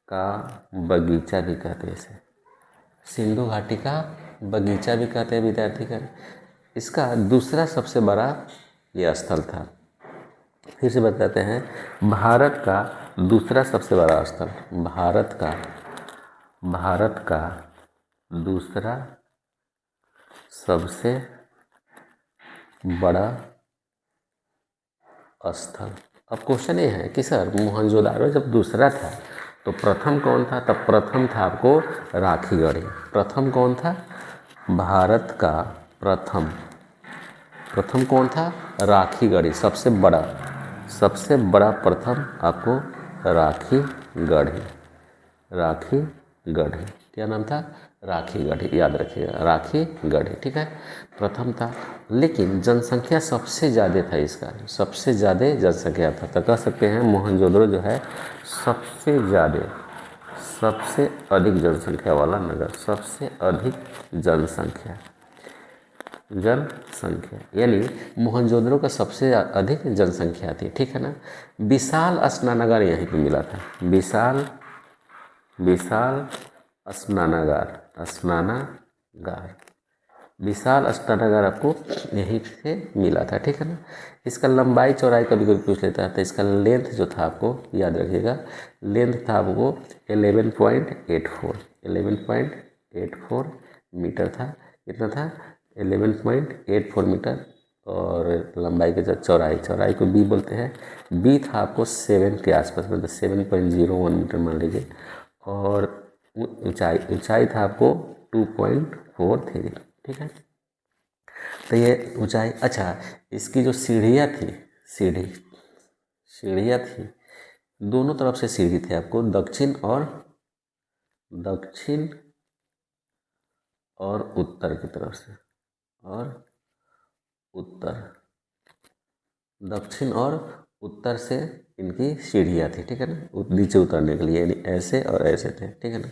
का बगीचा भी कहते हैं इसे। सिंधु घाटी का बगीचा भी कहते हैं विद्यार्थीगण। इसका दूसरा सबसे बड़ा ये स्थल था। फिर से बताते हैं, भारत का दूसरा सबसे बड़ा स्थल, भारत का दूसरा सबसे बड़ा स्थल। अब क्वेश्चन ये है कि सर मोहनजोदड़ो जब दूसरा था तो प्रथम कौन था? तब प्रथम था आपको राखीगढ़ी। प्रथम कौन था? भारत का प्रथम कौन था? राखीगढ़ी। सबसे बड़ा प्रथम आपको राखीगढ़ी। क्या नाम था? राखीगढ़ी, याद रखिएगा, राखीगढ़ी, ठीक है, प्रथम था। लेकिन जनसंख्या सबसे ज़्यादा था इसका, सबसे ज़्यादा जनसंख्या था। तो कह सकते हैं मोहनजोदड़ो जो है सबसे अधिक जनसंख्या वाला नगर, सबसे अधिक जनसंख्या, यानी मोहनजोदड़ो का सबसे अधिक जनसंख्या थी, ठीक है ना। विशाल स्नानागार यहीं पे मिला था। विशाल स्नानागार आपको यहीं से मिला था, ठीक है ना। इसका लंबाई चौड़ाई कभी कभी पूछ लेता है, तो इसका लेंथ जो था आपको याद रखिएगा, लेंथ था आपको 11.84 मीटर था। कितना था? 11.84 मीटर। और लंबाई के चौड़ाई को बी बोलते हैं। बी था आपको 7 के आसपास, मतलब 7.01 मीटर मान लीजिए। और ऊंचाई था आपको 2.43, ठीक है। तो ये ऊंचाई। अच्छा, इसकी जो सीढ़ियाँ थी, दोनों तरफ से सीढ़ी थे आपको, दक्षिण और उत्तर की तरफ से, दक्षिण और उत्तर से इनकी सीढ़ियाँ थी, ठीक है ना, नीचे उतरने के लिए, यानी ऐसे और ऐसे थे, ठीक है ना।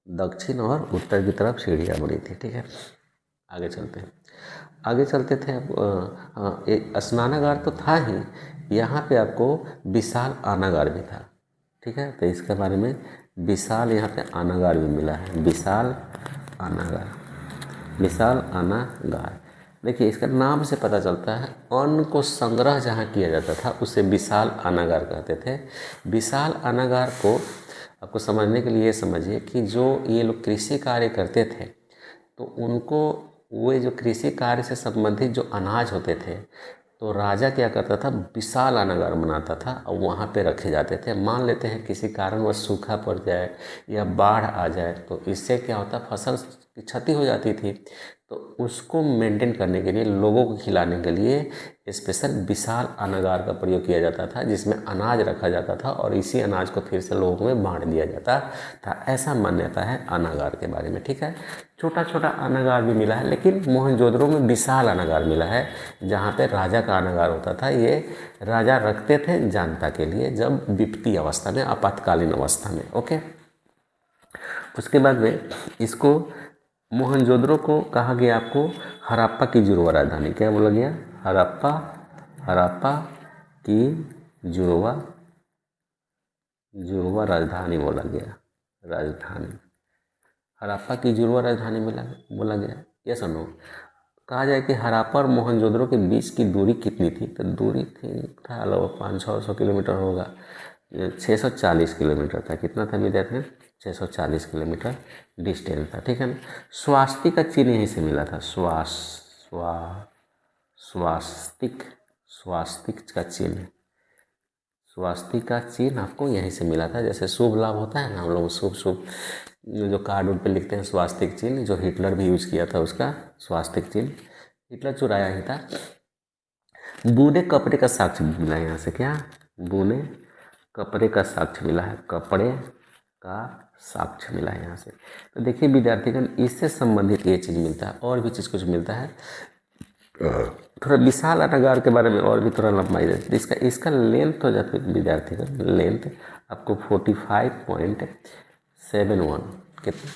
दक्षिण और उत्तर की तरफ सीढ़ियाँ बनी थी, ठीक है। आगे चलते थे आप। एक स्नानागार तो था ही, यहाँ पे आपको विशाल आनागार भी था, ठीक है। तो इसके बारे में विशाल यहाँ पे आनागार भी मिला है। विशाल आनागार, देखिए इसका नाम से पता चलता है अन्न को संग्रह जहाँ किया जाता था उसे विशाल आनागार कहते थे। विशाल आनागार को आपको समझने के लिए समझिए कि जो ये लोग कृषि कार्य करते थे तो उनको वे जो कृषि कार्य से संबंधित जो अनाज होते थे तो राजा क्या करता था, विशाल अनागार बनाता था और वहाँ पे रखे जाते थे। मान लेते हैं किसी कारणवश सूखा पड़ जाए या बाढ़ आ जाए तो इससे क्या होता, फसल की क्षति हो जाती थी। तो उसको मेंटेन करने के लिए, लोगों को खिलाने के लिए स्पेशल विशाल अनागार का प्रयोग किया जाता था, जिसमें अनाज रखा जाता था और इसी अनाज को फिर से लोगों में बांट दिया जाता था। ऐसा मान्यता है अनागार के बारे में, ठीक है। छोटा छोटा अनागार भी मिला है, लेकिन मोहनजोदड़ो में विशाल अनागार मिला है जहाँ पे राजा का अनागार होता था। ये राजा रखते थे जनता के लिए जब विपत्ति अवस्था में, आपातकालीन अवस्था में, ओके। उसके बाद में इसको मोहनजोदड़ो को कहा गया आपको हड़प्पा की जुड़वा राजधानी। क्या बोला गया? हड़प्पा की जुड़वा राजधानी बोला गया। हड़प्पा की जुड़वा राजधानी बोला गया। ये सुनो, कहा जाए कि हड़प्पा और मोहनजोदड़ो के बीच की दूरी कितनी थी? तो दूरी थी था लगभग 500-600 किलोमीटर होगा, 640 किलोमीटर था। कितना था विद्यार्थी? 640 किलोमीटर डिस्टेंस था, ठीक है ना। स्वास्तिक का चिन्ह यहीं से मिला था। स्वास्तिक का चिन्ह, स्वास्तिक का चिन्ह आपको यहीं से मिला था। जैसे शुभ लाभ होता है ना, हम लोग शुभ शुभ जो कार्ड उड पे लिखते हैं स्वास्तिक चिन्ह, जो हिटलर भी यूज किया था उसका स्वास्तिक चिन्ह, हिटलर चुराया ही था। बुने कपड़े का साक्ष्य मिला यहाँ से, क्या बुने कपड़े का साक्ष्य मिला है, कपड़े का साक्ष्य मिला है यहाँ से। तो देखिए विद्यार्थीगण, इससे संबंधित ये चीज़ मिलता है, और भी चीज़ कुछ मिलता है। थोड़ा विशाल अनागार के बारे में और भी थोड़ा लंबाई है। इसका लेंथ हो जाता है विद्यार्थीगण, लेंथ आपको 45.71 कितना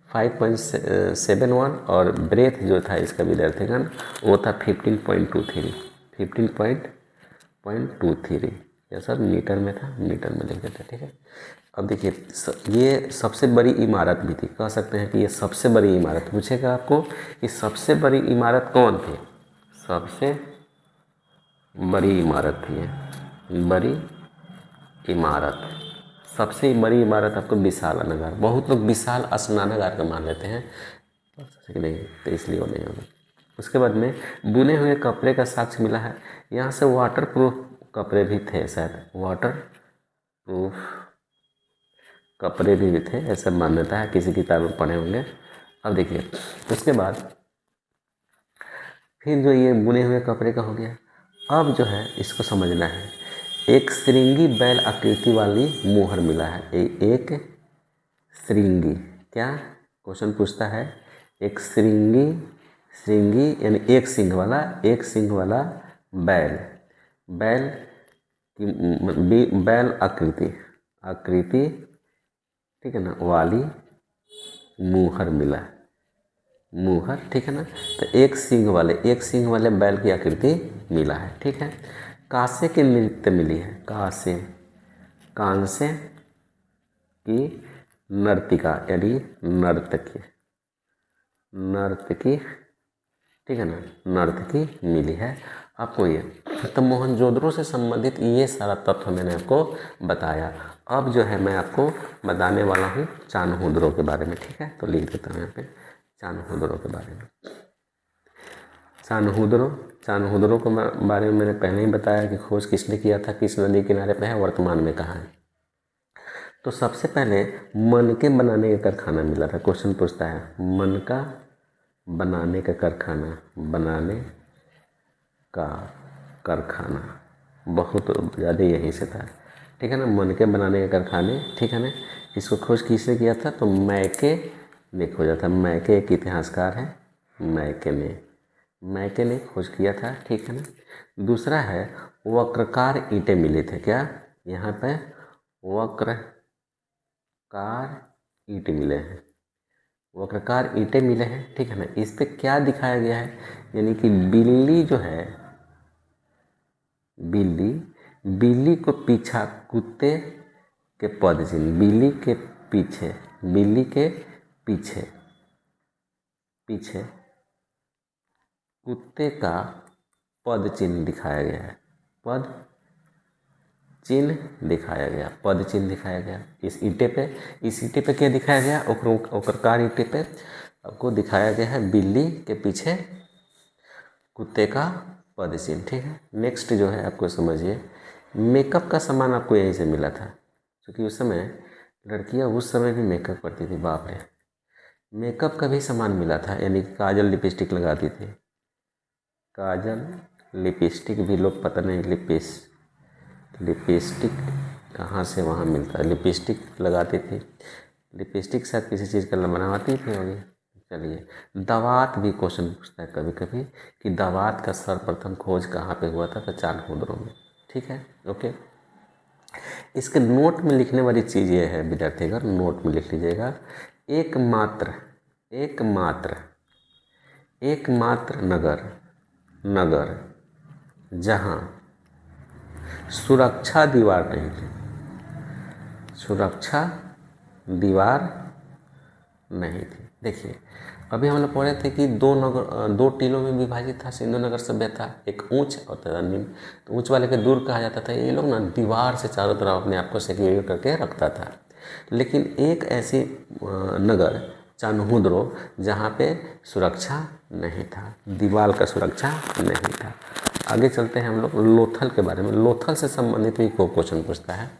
45.71 और ब्रेथ जो था इसका विद्यार्थीगण वो था 15.23 यह सब मीटर में था, मीटर में लिख देते, ठीक है। अब देखिए ये सबसे बड़ी इमारत भी थी, कह सकते हैं कि ये सबसे बड़ी इमारत। पूछेगा आपको कि सबसे बड़ी इमारत कौन थी, सबसे बड़ी इमारत थी ये, बड़ी इमारत, सबसे बड़ी इमारत आपको विशाल अनागार। बहुत लोग विशाल स्नानागार का मान लेते हैं, नहीं तो इसलिए वो नहीं होगा। उसके बाद में बुने हुए कपड़े का साक्ष्य मिला है, यहाँ से वाटर प्रूफ कपड़े भी थे, शायद वाटर प्रूफ कपड़े भी थे, ऐसा मान्यता है, किसी किताब में पढ़े होंगे। अब देखिए उसके बाद फिर जो ये बुने हुए कपड़े का हो गया, अब जो है इसको समझना है। एक श्रृंगी बैल आकृति वाली मुहर मिला है, एक श्रृंगी, क्या क्वेश्चन पूछता है, एक श्रृंगी यानी एक सिंह वाला बैल की बैल आकृति ठीक है ना, वाली मुहर मिला, मुहर, ठीक है ना। तो एक सिंह वाले बैल की आकृति मिला है, ठीक है। कांसे की नृत्य मिली है, कांसे की नर्तिका यानी नर्तकी, ठीक है ना, नर्तकी मिली है आपको ये। तो मोहनजोदड़ो से संबंधित ये सारा तथ्य मैंने आपको बताया। अब जो है मैं आपको बताने वाला हूँ चान्होदरो के बारे में, ठीक है। तो लिख देता हूँ यहाँ पे चान्होदरो के बारे में। चान्होदरो के बारे में मैंने पहले ही बताया कि खोज किसने किया था, किस नदी किनारे पे है, वर्तमान में कहाँ है। तो सबसे पहले मनके बनाने का कारखाना मिला था। क्वेश्चन पूछता है मनका बनाने का कारखाना बहुत ज़्यादा यहीं से था, ठीक है ना, मनके बनाने के कारखाने, ठीक है ना। इसको खोज किसने किया था, तो मैके ने खोजा था। मैके एक इतिहासकार है, मैके ने खोज किया था, ठीक है ना। दूसरा है वक्रकार ईंटें मिले थे, क्या यहाँ पे वक्रकार ईंटें मिले हैं, वक्रकार ईंटें मिले हैं, ठीक है ना। इस पे क्या दिखाया गया है, यानी कि बिल्ली जो है, बिल्ली को पीछा कुत्ते के पद चिन्ह, बिल्ली के पीछे कुत्ते का पद चिन्ह दिखाया गया है, पद चिन्ह दिखाया गया इस ईंटे पे क्या दिखाया गया, वक्रकार ईंटे पे आपको दिखाया गया है बिल्ली के पीछे कुत्ते का पद चिन्ह, ठीक है। नेक्स्ट जो है आपको समझिए, मेकअप का सामान आपको यहीं से मिला था, क्योंकि उस समय लड़कियां उस समय भी मेकअप करती थी, बाप रे। मेकअप का भी सामान मिला था, यानी काजल लिपस्टिक लगाती थी, काजल लिपस्टिक भी लोग पता नहीं लिपस्टिक कहाँ से वहाँ मिलता है, लिपस्टिक लगाती थी, लिपस्टिक शायद किसी चीज़ का बनाती थी होगी। चलिए दावात भी क्वेश्चन पूछता है कभी कभी कि दावात का सर्वप्रथम खोज कहाँ पे हुआ था, तो चान्होदरो में, ठीक है, ओके। इसके नोट में लिखने वाली चीज़ ये है विद्यार्थीगण, नोट में लिख लीजिएगा, एकमात्र नगर जहाँ सुरक्षा दीवार नहीं थी, देखिए अभी हम लोग पढ़े थे कि दो टीलों में विभाजित था सिंधु नगर सभ्यता, एक ऊंच और निम्न। तो ऊंच वाले के दूर कहा जाता था, ये लोग ना दीवार से चारों तरफ अपने आप को सिक्योर करके रखता था। लेकिन एक ऐसी नगर चान्होदरो जहाँ पे सुरक्षा नहीं था, दीवार का सुरक्षा नहीं था। आगे चलते हैं हम लोग लोथल के बारे में। लोथल से संबंधित भी को क्वेश्चन पूछता है।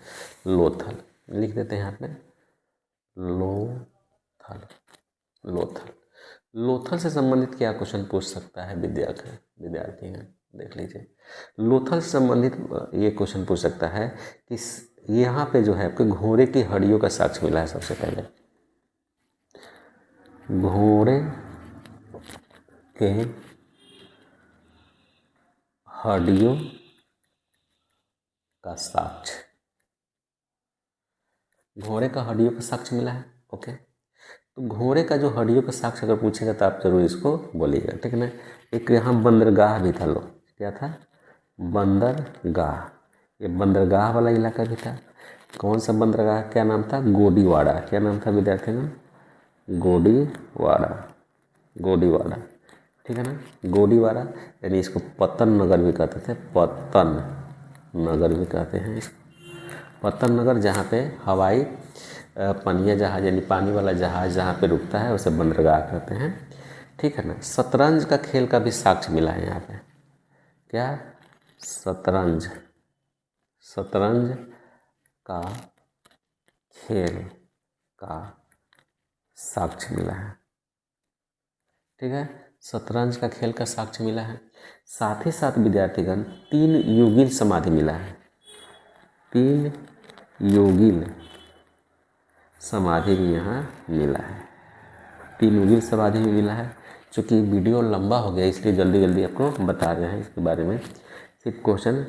लोथल लिख देते हैं यहाँ पे, लोथल। लोथल लोथल से संबंधित क्या क्वेश्चन पूछ सकता है विद्यार्थी हैं, देख लीजिए। लोथल से संबंधित ये क्वेश्चन पूछ सकता है कि यहाँ पे जो है आपके घोड़े की हड्डियों का साक्ष्य मिला है। सबसे पहले घोड़े के हड्डियों का साक्ष्य, घोड़े का हड्डियों का साक्ष्य मिला है। ओके, तो घोड़े का जो हड्डियों का साक्ष्य अगर पूछेगा तो आप जरूर इसको बोलिएगा, ठीक है ना। एक यहाँ बंदरगाह भी था, लो क्या था, बंदरगाह। ये बंदरगाह वाला इलाका भी था। कौन सा बंदरगाह, क्या नाम था, गोडीवाड़ा। क्या नाम था विद्यार्थी नाम, गोडीवाड़ा। गोडीवाड़ा, ठीक है ना, गोडीवाड़ा। यानी इसको पतन नगर भी कहते थे, पतन नगर भी कहते हैं इसको, पतन नगर। जहाँ पे हवाई पनिया जहाज यानी पानी वाला जहाज जहाँ पे रुकता है उसे बंदरगाह कहते हैं, ठीक है ना। शतरंज का खेल का भी साक्ष्य मिला है यहाँ पे। क्या, शतरंज, शतरंज का खेल का साक्ष्य मिला है, ठीक है। शतरंज का खेल का साक्ष्य मिला है। साथ ही साथ विद्यार्थीगण 3 युगिल समाधि मिला है। 3 युगिल समाधि भी यहाँ मिला है। 3 युगिल समाधि भी मिला है। चूँकि वीडियो लंबा हो गया इसलिए जल्दी जल्दी आपको बता रहे हैं इसके बारे में, सिर्फ क्वेश्चन।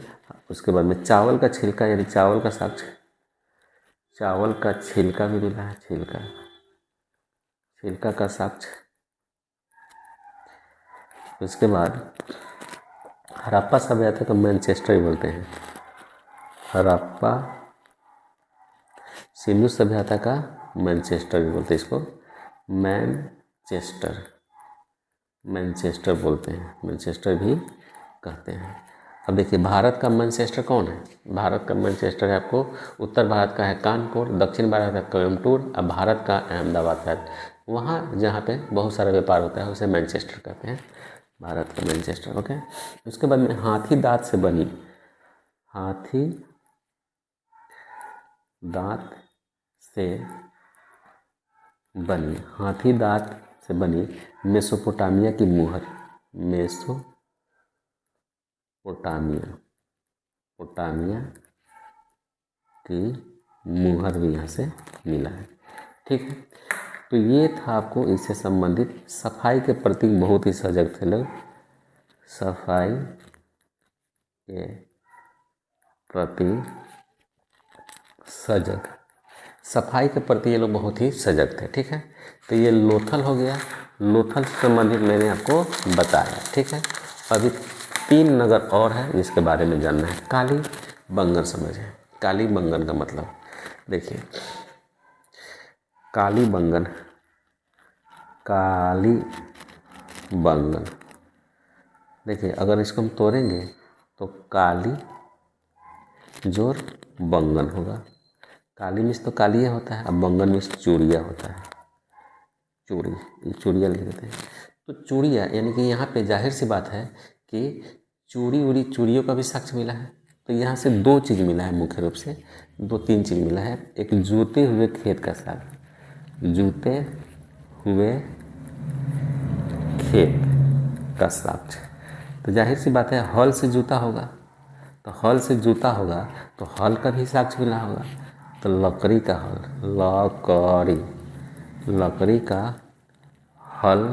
उसके बाद में चावल का छिलका यानी चावल का साक्ष्य, चावल का छिलका भी मिला है, छिलका, छिलका का साक्ष्य। उसके बाद हड़प्पा सभ्यता को मैनचेस्टर ही बोलते हैं। हड़प्पा सिंधु सभ्यता का मैनचेस्टर भी बोलते हैं इसको, मैनचेस्टर, मैनचेस्टर बोलते हैं, मैनचेस्टर भी कहते हैं। अब देखिए भारत का मैनचेस्टर कौन है, भारत का मैनचेस्टर है आपको, उत्तर भारत का है कानपुर, दक्षिण भारत का कोयम्बटूर, और भारत का अहमदाबाद है। वहाँ जहाँ पे बहुत सारा व्यापार होता है उसे मैनचेस्टर कहते हैं, भारत का मैनचेस्टर। ओके, उसके बाद में हाथी दांत से बनी, हाथी दांत से बनी, हाथी दांत से बनी मेसोपोटामिया की मुहर, मेसोपोटामिया, पोटामिया की मुहर भी यहाँ से मिला है, ठीक है। तो ये था आपको इससे संबंधित। सफाई के प्रति बहुत ही सजग थे लोग, सफाई के प्रति सजग, सफाई के प्रति ये लोग बहुत ही सजग थे, ठीक है। तो ये लोथल हो गया, लोथल से संबंधित मैंने आपको बताया, ठीक है। अभी 3 नगर और है जिसके बारे में जानना है। काली बंगन समझें, काली बंगन का मतलब देखिए, काली बंगन, काली बंगन, देखिए अगर इसको हम तोड़ेंगे तो काली जोर बंगन होगा। काली मिर्च तो कालिया होता है, अब बंगन मिर्च चूड़िया होता है, चूड़ी, ये चूड़िया लिख देते हैं। तो चूड़िया यानी कि यहाँ पे जाहिर सी बात है कि चूड़ी उड़ी, चूड़ियों का भी साक्ष्य मिला है। तो यहाँ से 2 चीज़ मिला है मुख्य रूप से, 2-3 चीज़ मिला है। एक जूते हुए खेत का साक्ष्य, जूते हुए खेत का साक्ष्य। तो जाहिर सी बात है हल से जूता होगा, तो हल से जूता होगा तो हल का भी साक्ष्य मिला होगा। तो लकड़ी का हल, लकड़ी, लकड़ी का हल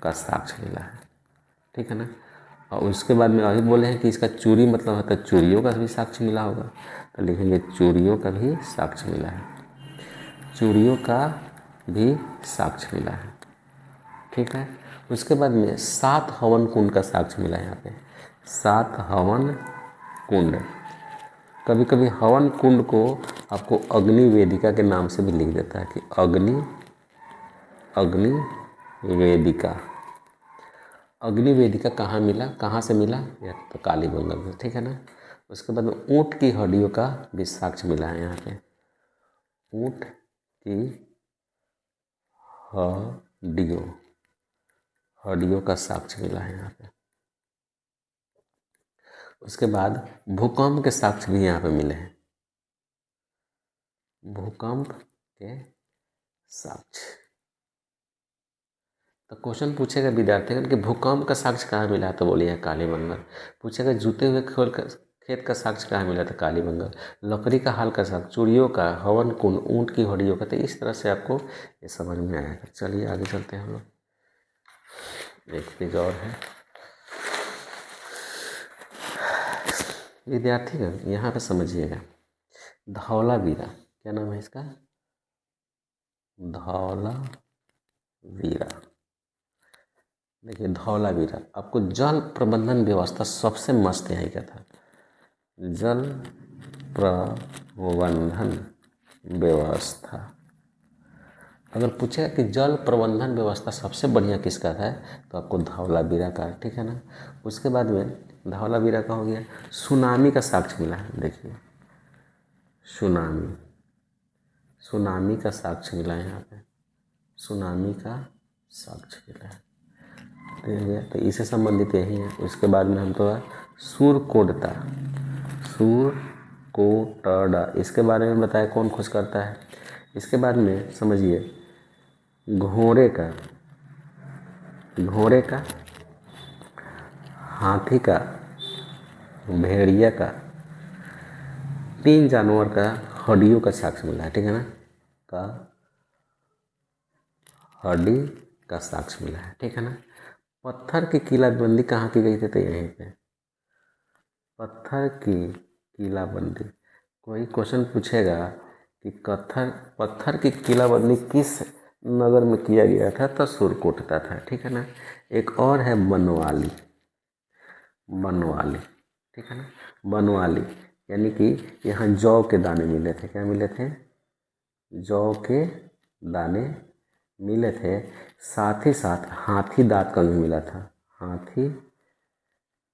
का साक्ष्य मिला है, ठीक है ना। और उसके बाद में अभी बोले हैं कि इसका चूड़ी मतलब होता है चूड़ियों का भी साक्ष्य मिला होगा, तो लिखेंगे चूड़ियों का भी साक्ष्य मिला है, चूड़ियों का भी साक्ष्य मिला है, ठीक है। उसके बाद में 7 हवन कुंड का साक्ष्य मिला है यहाँ पे, 7 हवन कुंड। कभी कभी हवन कुंड को आपको अग्नि वेदिका के नाम से भी लिख देता है कि अग्नि वेदिका। अग्नि वेदिका कहाँ मिला, कहाँ से मिला, या तो काली बंगन में, ठीक है ना। उसके बाद में ऊँट की हड्डियों का भी साक्ष्य मिला है यहाँ पे, ऊँट की हड्डियों का साक्ष्य मिला है यहाँ पे। उसके बाद भूकंप के साक्ष्य भी यहाँ पे मिले हैं, भूकंप के साक्ष्य। तो क्वेश्चन पूछेगा विद्यार्थी कि भूकंप का साक्ष्य कहाँ मिला, तो बोलिए कालीबंगन। पूछेगा जूते हुए खेत का साक्ष्य कहाँ मिला, तो कालीबंगन। लकड़ी का हाल का साक्ष्य, चूड़ियों का, हवन कुंड, ऊँट की हड्डियों का। तो इस तरह से आपको ये समझ में आएगा। चलिए आगे चलते हैं हम लोग। एक पेज और है विद्यार्थी, यहाँ पे समझिएगा। धौलावीरा, क्या नाम है इसका, धौलावीरा। देखिए धौलावीरा, आपको जल प्रबंधन व्यवस्था सबसे मस्त यहाँ का था। जल प्रबंधन व्यवस्था, अगर पूछेगा कि जल प्रबंधन व्यवस्था सबसे बढ़िया किसका था, तो आपको धौलावीरा का, ठीक है ना। उसके बाद में धौलावीरा का हो गया। सुनामी का साक्ष्य मिला है, देखिए सुनामी का साक्ष्य मिला है यहाँ पे, सुनामी का साक्ष्य मिला है, ठीक है। तो इससे संबंधित यही है। उसके बाद में हम तो सूर्यकोटड़ा, इसके बारे में बताया कौन खोज करता है। इसके बाद में समझिए घोड़े का, हाथी का, भेड़िया का, 3 जानवर का हड्डियों का साक्ष्य मिला है, ठीक है ना, का हड्डी का साक्ष्य मिला है, ठीक है ना। पत्थर की किलाबंदी कहाँ की गई थी, तो यहीं पे पत्थर की किलाबंदी। कोई क्वेश्चन पूछेगा कि पत्थर की किलाबंदी किस नगर में किया गया था, तो सूर्यकोटड़ा था, ठीक है ना। एक और है बनवाली, ठीक है ना। बनवाली यानी कि यहाँ जौ के दाने मिले थे। क्या मिले थे, जौ के दाने मिले थे। साथ ही साथ हाथी दांत कंघी मिला था, हाथी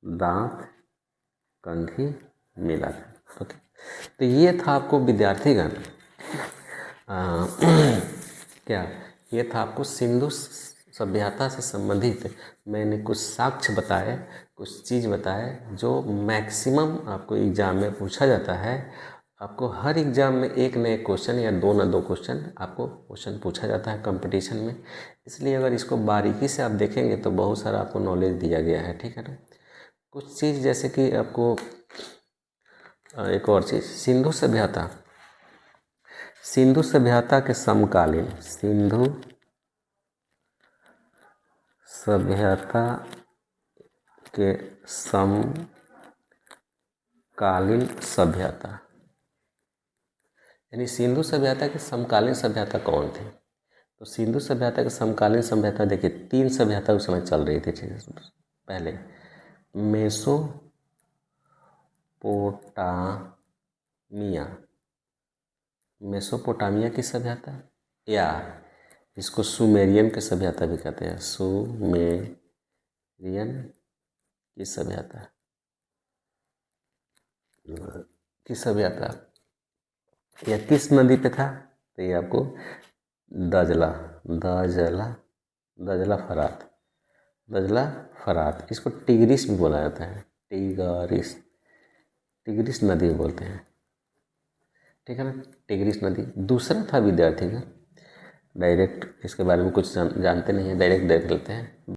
दांत कंघी मिला था। ओके, तो ये था आपको विद्यार्थीगण क्या, ये था आपको सिंधु सभ्यता से संबंधित मैंने कुछ साक्ष्य बताए, कुछ चीज़ बताए जो मैक्सिमम आपको एग्ज़ाम में पूछा जाता है। आपको हर एग्ज़ाम में एक नए क्वेश्चन या 2 ना 2 क्वेश्चन आपको क्वेश्चन पूछा जाता है कंपटीशन में। इसलिए अगर इसको बारीकी से आप देखेंगे तो बहुत सारा आपको नॉलेज दिया गया है, ठीक है ना। कुछ चीज़ जैसे कि आपको एक और चीज़, सिंधु सभ्यता के समकालीन, सिंधु सभ्यता के समकालीन सभ्यता, यानी सिंधु सभ्यता के समकालीन सभ्यता कौन थी, तो सिंधु सभ्यता के समकालीन सभ्यता देखिए 3 सभ्यता उस समय चल रही थी। पहले मेसोपोटामिया की सभ्यता, या इसको सुमेरियन की सभ्यता भी कहते हैं, सुमेरियन की सभ्यता यह किस नदी पे था, तो ये आपको दजला फरात, इसको टिग्रिस भी बोला जाता है, टिग्रिस नदी बोलते हैं, ठीक है ना, टिग्रिस नदी। दूसरा था विद्यार्थी का, डायरेक्ट इसके बारे में कुछ जानते नहीं है, डायरेक्ट देख लेते हैं।